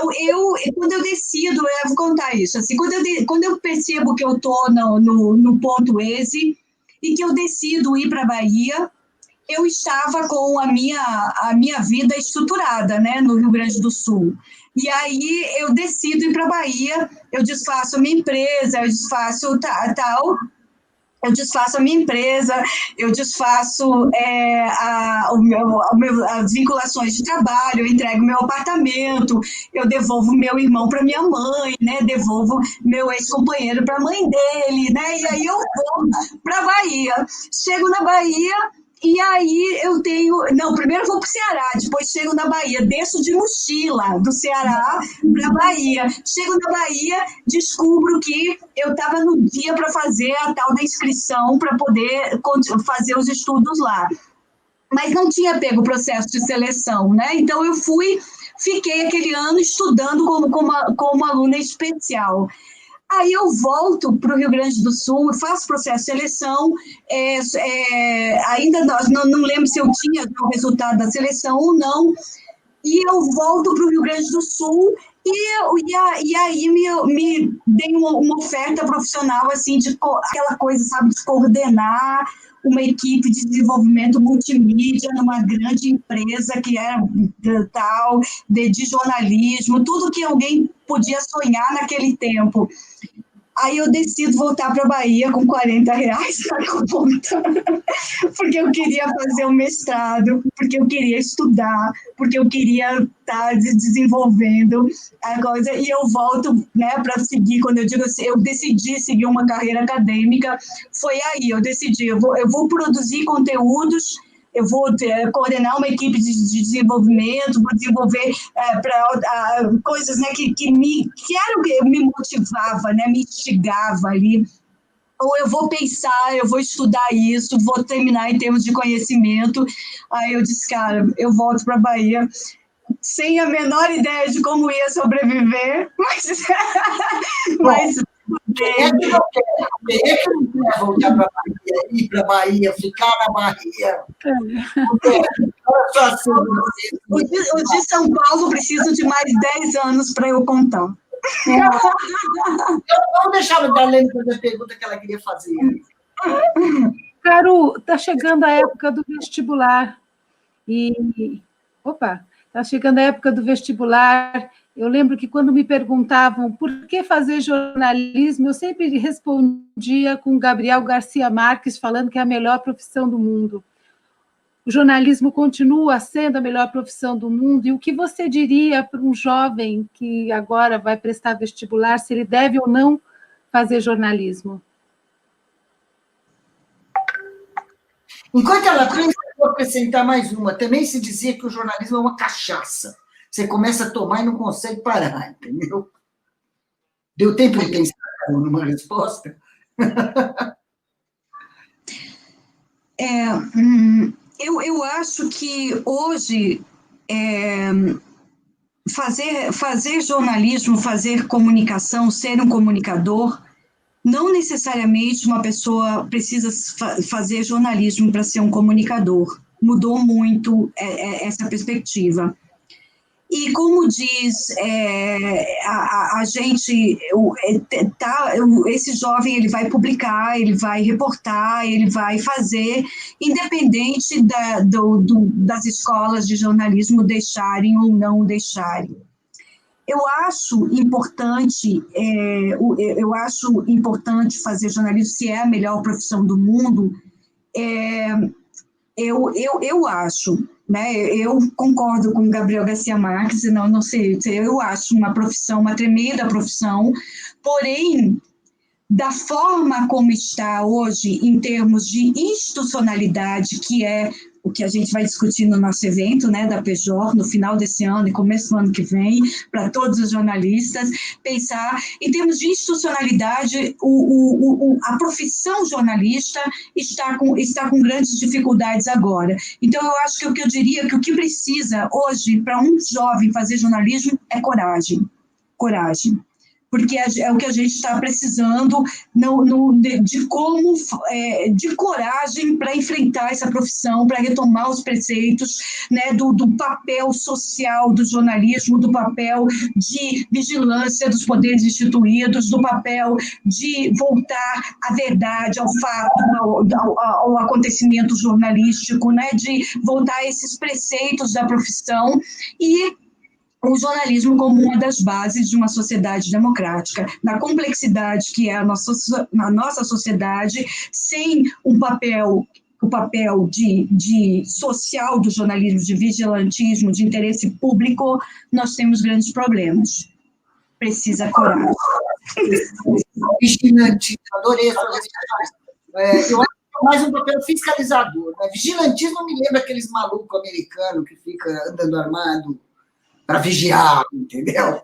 quando eu decido, eu vou contar isso, assim, quando eu percebo que eu estou no ponto ESE e que eu decido ir para a Bahia, eu estava com a minha vida estruturada, né, no Rio Grande do Sul. E aí eu decido ir para a Bahia, eu desfaço a minha empresa, eu desfaço a minha empresa, eu desfaço as vinculações de trabalho, eu entrego meu apartamento, eu devolvo meu irmão para minha mãe, né? Devolvo meu ex-companheiro para a mãe dele, né? E aí eu vou para a Bahia. Chego na Bahia. E aí eu primeiro eu vou para o Ceará, depois chego na Bahia, desço de mochila do Ceará para a Bahia. Chego na Bahia, descubro que eu estava no dia para fazer a tal da inscrição para poder fazer os estudos lá. Mas não tinha pego o processo de seleção, né? Então eu fiquei aquele ano estudando como aluna especial. Aí eu volto para o Rio Grande do Sul, faço processo de seleção, ainda não lembro se eu tinha o resultado da seleção ou não, e eu volto para o Rio Grande do Sul e aí me dei uma oferta profissional, assim, de aquela coisa, sabe, de coordenar uma equipe de desenvolvimento multimídia numa grande empresa que era tal, de jornalismo, tudo que alguém podia sonhar naquele tempo. Aí eu decido voltar para a Bahia com R$40 na conta, porque eu queria fazer um mestrado, porque eu queria estudar, porque eu queria estar desenvolvendo a coisa, e eu volto, né, para seguir. Quando eu digo assim, eu decidi seguir uma carreira acadêmica, foi aí, eu decidi, eu vou produzir conteúdos eu vou coordenar uma equipe de desenvolvimento, vou desenvolver coisas, né, que era o que me motivava, né, me instigava ali. Ou eu vou pensar, eu vou estudar isso, vou terminar em termos de conhecimento. Aí eu disse, cara, eu volto para a Bahia sem a menor ideia de como ia sobreviver, mas quem é que não quer? Quem é que não quer voltar para a Bahia, ir para a Bahia, ficar na Bahia? O de São Paulo precisa de mais 10 anos para eu contar. Vamos deixar a Darlene fazer a pergunta que ela queria fazer. Caru, está chegando a época do vestibular. Está chegando a época do vestibular. Eu lembro que quando me perguntavam por que fazer jornalismo, eu sempre respondia com Gabriel Garcia Marques, falando que é a melhor profissão do mundo. O jornalismo continua sendo a melhor profissão do mundo, e o que você diria para um jovem que agora vai prestar vestibular, se ele deve ou não fazer jornalismo? Enquanto ela pensa, eu vou acrescentar mais uma. Também se dizia que o jornalismo é uma cachaça. Você começa a tomar e não consegue parar, entendeu? Deu tempo de pensar numa resposta? Eu acho que hoje fazer jornalismo, fazer comunicação, ser um comunicador, não necessariamente uma pessoa precisa fazer jornalismo para ser um comunicador. Mudou muito essa perspectiva. E como diz a gente, esse jovem ele vai publicar, ele vai reportar, ele vai fazer, independente das escolas de jornalismo deixarem ou não deixarem. Eu acho importante fazer jornalismo, se é a melhor profissão do mundo. Eu acho, né? Eu concordo com o Gabriel Garcia Marques, não sei, eu acho uma profissão, uma tremenda profissão, porém, da forma como está hoje, em termos de institucionalidade, que é o que a gente vai discutir no nosso evento, né, da PJOR, no final desse ano e começo do ano que vem, para todos os jornalistas, pensar, em termos de institucionalidade, a profissão jornalista está com grandes dificuldades agora. Então, eu acho que o que eu diria que o que precisa hoje para um jovem fazer jornalismo é coragem. Coragem. Porque é o que a gente está precisando de coragem para enfrentar essa profissão, para retomar os preceitos, né, do papel social do jornalismo, do papel de vigilância dos poderes instituídos, do papel de voltar à verdade, ao fato, ao acontecimento jornalístico, né, de voltar a esses preceitos da profissão e o jornalismo como uma das bases de uma sociedade democrática, na complexidade que é a nossa sociedade, sem o papel de social do jornalismo, de vigilantismo, de interesse público, nós temos grandes problemas. Precisa coragem. Vigilantismo, adorei essa resposta. Eu acho que é mais um papel fiscalizador. Né? Vigilantismo me lembra aqueles malucos americanos que ficam andando armado para vigiar, entendeu?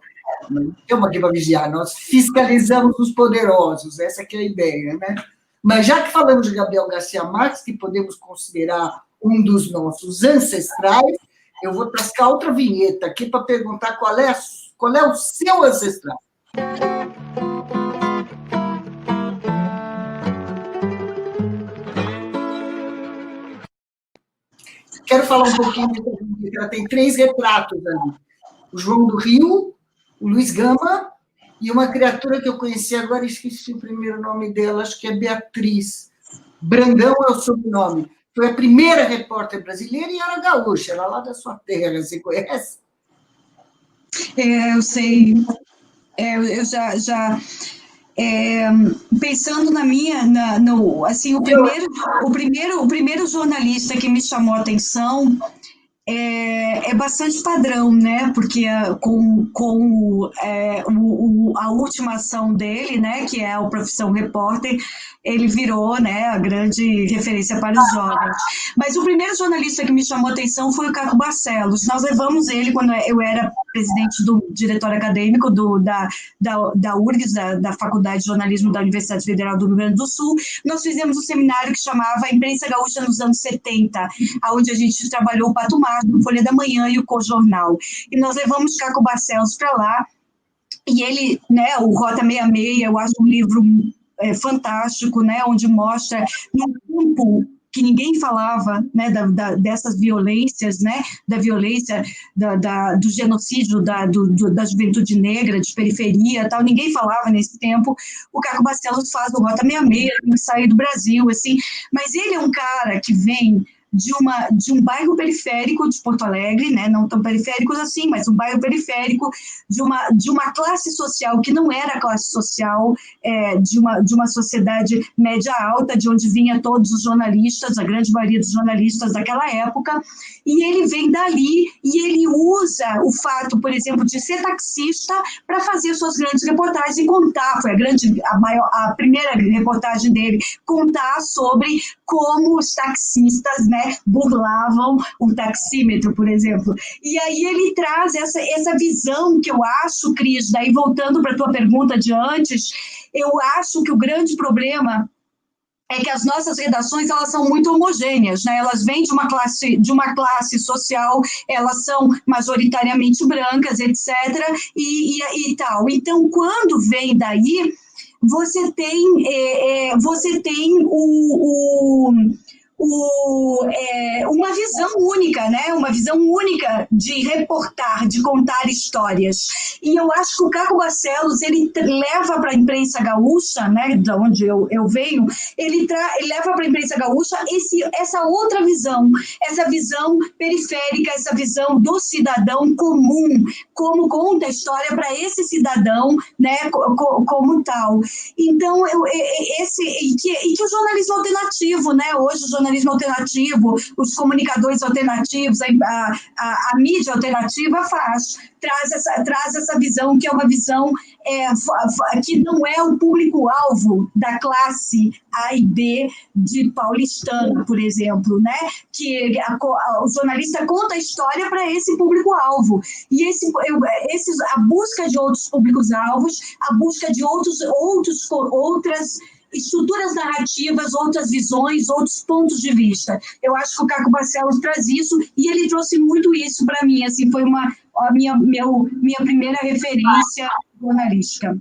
Não estamos aqui para vigiar, nós fiscalizamos os poderosos, essa que é a ideia, né? Mas já que falamos de Gabriel Garcia Marques, que podemos considerar um dos nossos ancestrais, eu vou tascar outra vinheta aqui para perguntar qual é o seu ancestral. Quero falar um pouquinho de ela tem 3 retratos ali. O João do Rio, o Luiz Gama e uma criatura que eu conheci agora, esqueci o primeiro nome dela, acho que é Beatriz. Brandão é o sobrenome. Foi a primeira repórter brasileira e era gaúcha, era lá da sua terra, você conhece? Eu sei. Eu já pensando na minha, assim, o primeiro jornalista que me chamou a atenção é bastante padrão, né? Porque a última ação dele, né, que é a profissão repórter, ele virou, né, a grande referência para os jovens. Mas o primeiro jornalista que me chamou a atenção foi o Caco Barcelos. Nós levamos ele quando eu era presidente do diretório acadêmico da URGS, da Faculdade de Jornalismo da Universidade Federal do Rio Grande do Sul. Nós fizemos um seminário que chamava Imprensa Gaúcha nos anos 70, onde a gente trabalhou o Pato Mar, o Folha da Manhã e o Cojornal. E nós levamos Caco Barcelos para lá, e ele, né, o Rota 66, eu acho um livro fantástico, né, onde mostra num campo que ninguém falava, né, dessas violências, né, da violência, do genocídio da juventude negra, de periferia, tal, ninguém falava nesse tempo. O Caco Barcelos faz o Rota 66, tem que sair do Brasil, assim, mas ele é um cara que vem de um bairro periférico de Porto Alegre, né, não tão periféricos assim, mas um bairro periférico, de uma classe social que não era a classe social de uma sociedade média-alta, de onde vinha todos os jornalistas, a grande maioria dos jornalistas daquela época, e ele vem dali e ele usa o fato, por exemplo, de ser taxista para fazer suas grandes reportagens e contar, foi a primeira reportagem dele, contar sobre como os taxistas, né, burlavam o taxímetro, por exemplo. E aí ele traz essa visão que eu acho, Cris, daí voltando para a tua pergunta de antes, eu acho que o grande problema é que as nossas redações, elas são muito homogêneas, né? Elas vêm de uma classe social, elas são majoritariamente brancas, etc., e tal. Então, quando vem daí, você tem uma visão única, né? Uma visão única de reportar, de contar histórias. E eu acho que o Caco Barcelos, ele leva para a imprensa gaúcha, né, de onde eu venho, ele leva para a imprensa gaúcha essa outra visão, essa visão periférica, essa visão do cidadão comum, como conta a história para esse cidadão, né, como tal. Então, que o jornalismo alternativo, né, hoje o jornalismo alternativo, os comunicadores alternativos, a mídia alternativa traz essa visão, que é uma visão que não é o público-alvo da classe A e B de paulistana, por exemplo, né? Que o jornalista conta a história para esse público-alvo. E a busca de outros públicos-alvos, a busca de outras estruturas narrativas, outras visões, outros pontos de vista. Eu acho que o Caco Barcelos traz isso, e ele trouxe muito isso para mim, assim, foi a minha primeira referência jornalística.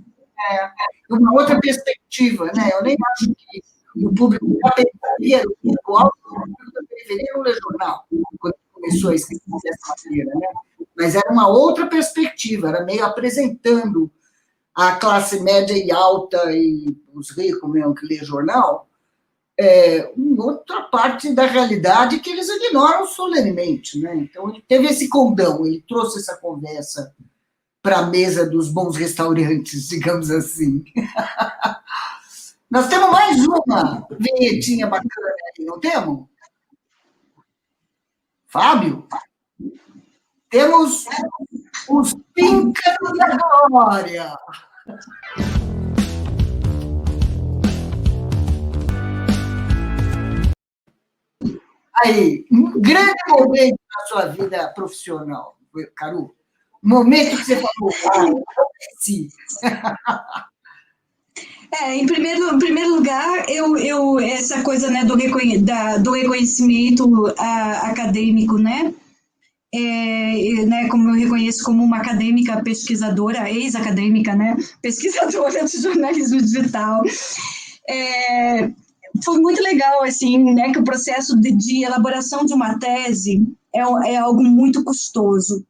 Uma outra perspectiva, né? Eu nem acho que o público da periferia, o público-alvo do público da periferia não lê jornal, quando começou a escrever dessa maneira, né? Mas era uma outra perspectiva, era meio apresentando a classe média e alta e os ricos mesmo que lê jornal, uma outra parte da realidade que eles ignoram solenemente, né? Então, ele teve esse condão, ele trouxe essa conversa para a mesa dos bons restaurantes, digamos assim. Nós temos mais uma vinhetinha bacana aí, não temos? Fábio? Temos os Píncaros da Glória. Aí, um grande momento na sua vida profissional, Caru. Um momento que você falou, sim. Em primeiro lugar, essa coisa, né, do reconhecimento acadêmico, né? Né, como eu reconheço como uma acadêmica pesquisadora, ex-acadêmica, né, pesquisadora de jornalismo digital. Foi muito legal, assim, né, que o processo de elaboração de uma tese é algo muito custoso.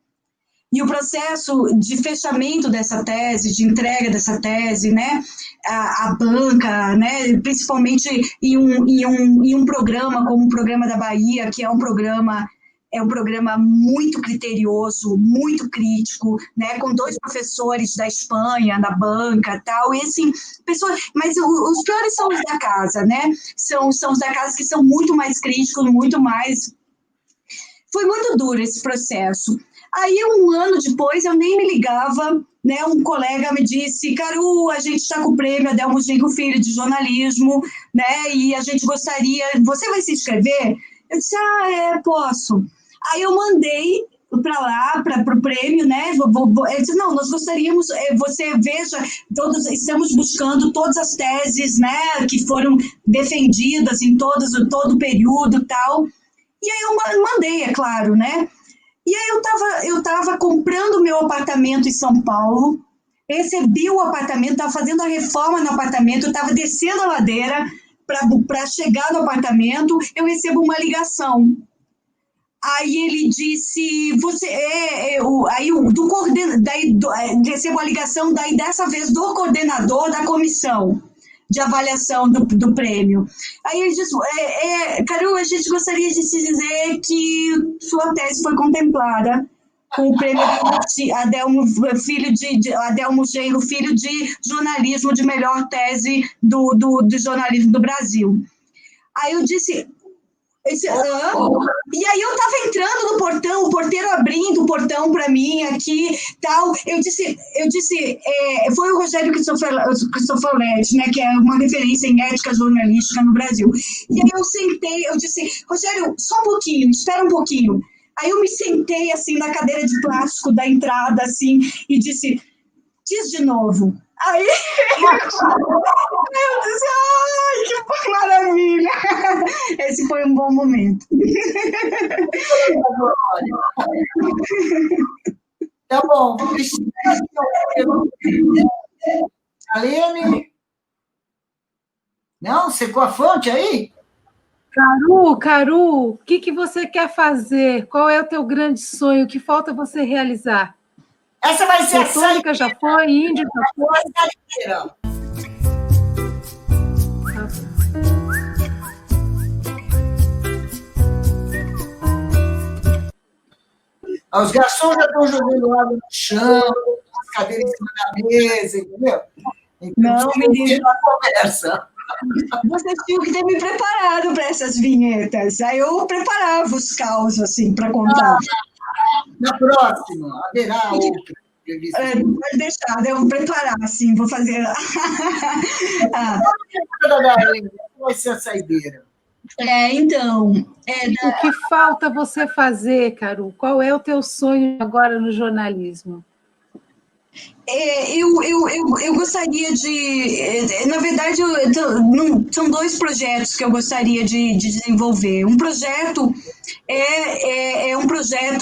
E o processo de fechamento dessa tese, de entrega dessa tese, né, a banca, né, principalmente em um programa como o Programa da Bahia, que é um programa muito criterioso, muito crítico, né, com 2 professores da Espanha na banca, tal, e assim, mas os piores são os da casa, né, são os da casa que são muito mais críticos, muito mais Foi muito duro esse processo. Aí, um ano depois, eu nem me ligava, né? Um colega me disse, Caru, a gente está com o prêmio Adelmo Genro Filho de jornalismo, né? E a gente gostaria... Você vai se inscrever? Eu disse, posso. Aí eu mandei para lá, para o prêmio, né? Eu disse, não, nós gostaríamos, você veja, estamos buscando todas as teses, né, que foram defendidas em todo o período e tal. E aí eu mandei, é claro, né? E aí eu tava comprando meu apartamento em São Paulo, recebi o apartamento, estava fazendo a reforma no apartamento, estava descendo a ladeira para chegar no apartamento, eu recebo uma ligação. Aí ele disse, recebo a ligação, daí dessa vez do coordenador da comissão de avaliação do prêmio. Aí ele disse, Caru, a gente gostaria de te dizer que sua tese foi contemplada com o prêmio Adelmo Genro Filho de jornalismo, de melhor tese do jornalismo do Brasil. Aí eu disse... E aí eu estava entrando no portão, o porteiro abrindo o portão para mim aqui, tal. Eu disse, foi o Rogério Cristofoletti, né, que é uma referência em ética jornalística no Brasil. E aí eu sentei, eu disse, Rogério, só um pouquinho, espera um pouquinho. Aí eu me sentei assim na cadeira de plástico da entrada assim e disse, diz de novo. Aí eu disse, que maravilha! Esse foi um bom momento. Tá bom, Cristina, Alene? Não, secou a fonte aí? Caru, o que você quer fazer? Qual é o teu grande sonho? O que falta você realizar? Essa vai ser Católica já foi, índia já foi. Os garçons já estão jogando água no chão, as cadeiras em cima da mesa, entendeu? Então, não, menina, conversa. Vocês tinham que ter me preparado para essas vinhetas. Aí eu preparava os causos, assim, para contar. Na próxima, haverá outra. Pode deixar, eu vou preparar, assim, vou fazer. Vai ser a saideira. Então. O que falta você fazer, Caru? Qual é o teu sonho agora no jornalismo? Eu gostaria de... Na verdade, são 2 projetos que eu gostaria de desenvolver. Um projeto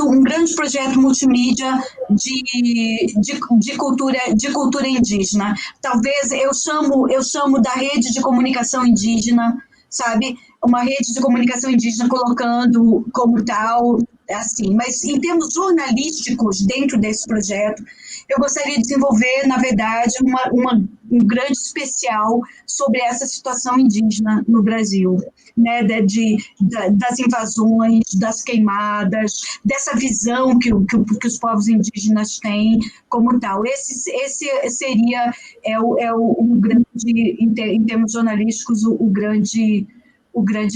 um grande projeto multimídia de cultura indígena. Talvez eu chamo da rede de comunicação indígena, sabe? Uma rede de comunicação indígena colocando como tal, assim. Mas em termos jornalísticos, dentro desse projeto, eu gostaria de desenvolver, na verdade, um grande especial sobre essa situação indígena no Brasil, né? Das invasões, das queimadas, dessa visão que os povos indígenas têm como tal. Esse seria o grande, em termos jornalísticos, o grande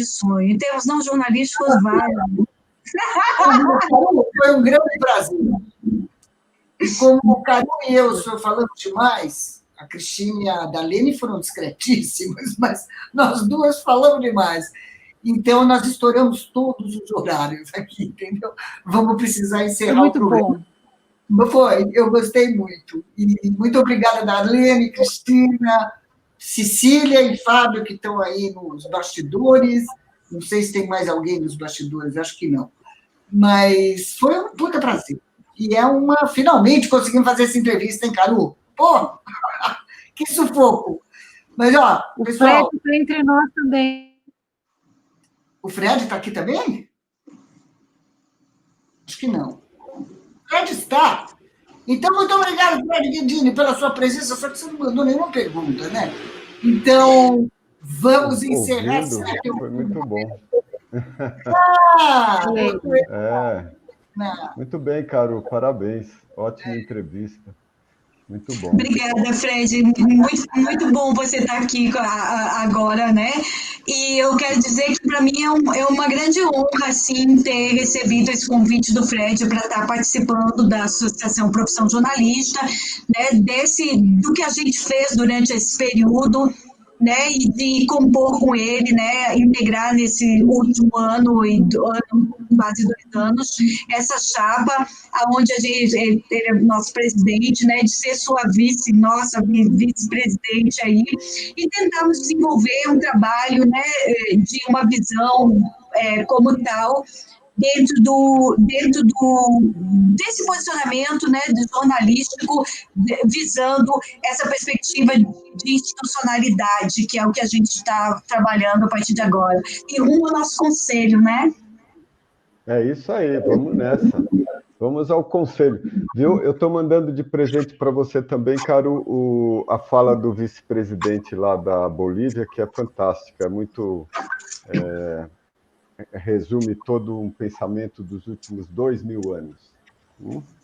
sonho. Em termos não jornalísticos, vale. Foi um grande prazer. E como o Caru e eu falamos demais, a Cristina e a Dalene foram discretíssimas, mas nós duas falamos demais. Então, nós estouramos todos os horários aqui, entendeu? Vamos precisar encerrar o programa. Muito bom. Eu gostei muito. E muito obrigada, Dalene, Cristina, Cecília e Fábio, que estão aí nos bastidores. Não sei se tem mais alguém nos bastidores, acho que não. Mas foi um puta prazer. E finalmente conseguimos fazer essa entrevista, hein, Caru? Pô, que sufoco. Mas, ó, pessoal... O Fred está entre nós também. O Fred está aqui também? Acho que não. O Fred está. Então, muito obrigado, Fred Guedini, pela sua presença, só que você não mandou nenhuma pergunta, né? Então, vamos encerrar. Foi muito bom. Muito bem, Caru, parabéns. Ótima entrevista. Muito bom. Obrigada, Fred. Muito bom você estar aqui agora, né? E eu quero dizer que para mim é uma grande honra assim, ter recebido esse convite do Fred para estar participando da Associação Profissão Jornalista, né, do que a gente fez durante esse período, né, e de compor com ele, né, integrar nesse último ano quase 2 anos, essa chapa, aonde ele é nosso presidente, né, de ser sua nossa vice-presidente aí, e tentarmos desenvolver um trabalho, né, de uma visão como tal, desse posicionamento, né, jornalístico, visando essa perspectiva de institucionalidade, que é o que a gente está trabalhando a partir de agora. E rumo ao nosso conselho, né? É isso aí, vamos nessa. Vamos ao conselho. Viu? Eu estou mandando de presente para você também, Caro, a fala do vice-presidente lá da Bolívia, que é fantástica, é muito... resume todo um pensamento dos últimos 2000 anos.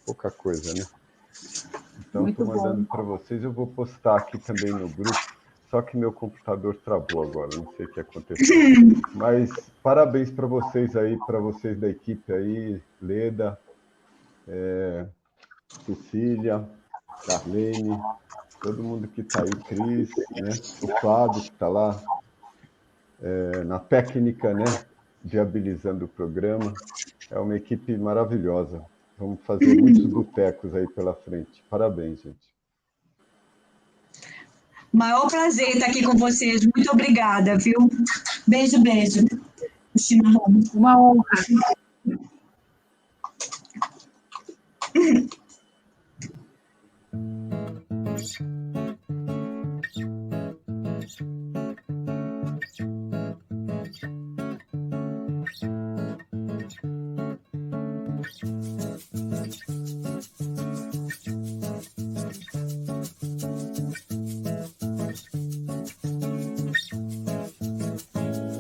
Pouca coisa, né? Então, estou mandando para vocês. Eu vou postar aqui também no grupo, só que meu computador travou agora, não sei o que aconteceu. Mas parabéns para vocês aí, para vocês da equipe aí, Leda, Cecília, Darlene, todo mundo que está aí, Cris, né? O Fábio, que está lá na técnica, né? Viabilizando o programa. É uma equipe maravilhosa. Vamos fazer muitos botecos aí pela frente. Parabéns, gente. Maior prazer estar aqui com vocês. Muito obrigada, viu? Beijo, beijo. Chimarrão. Uma honra.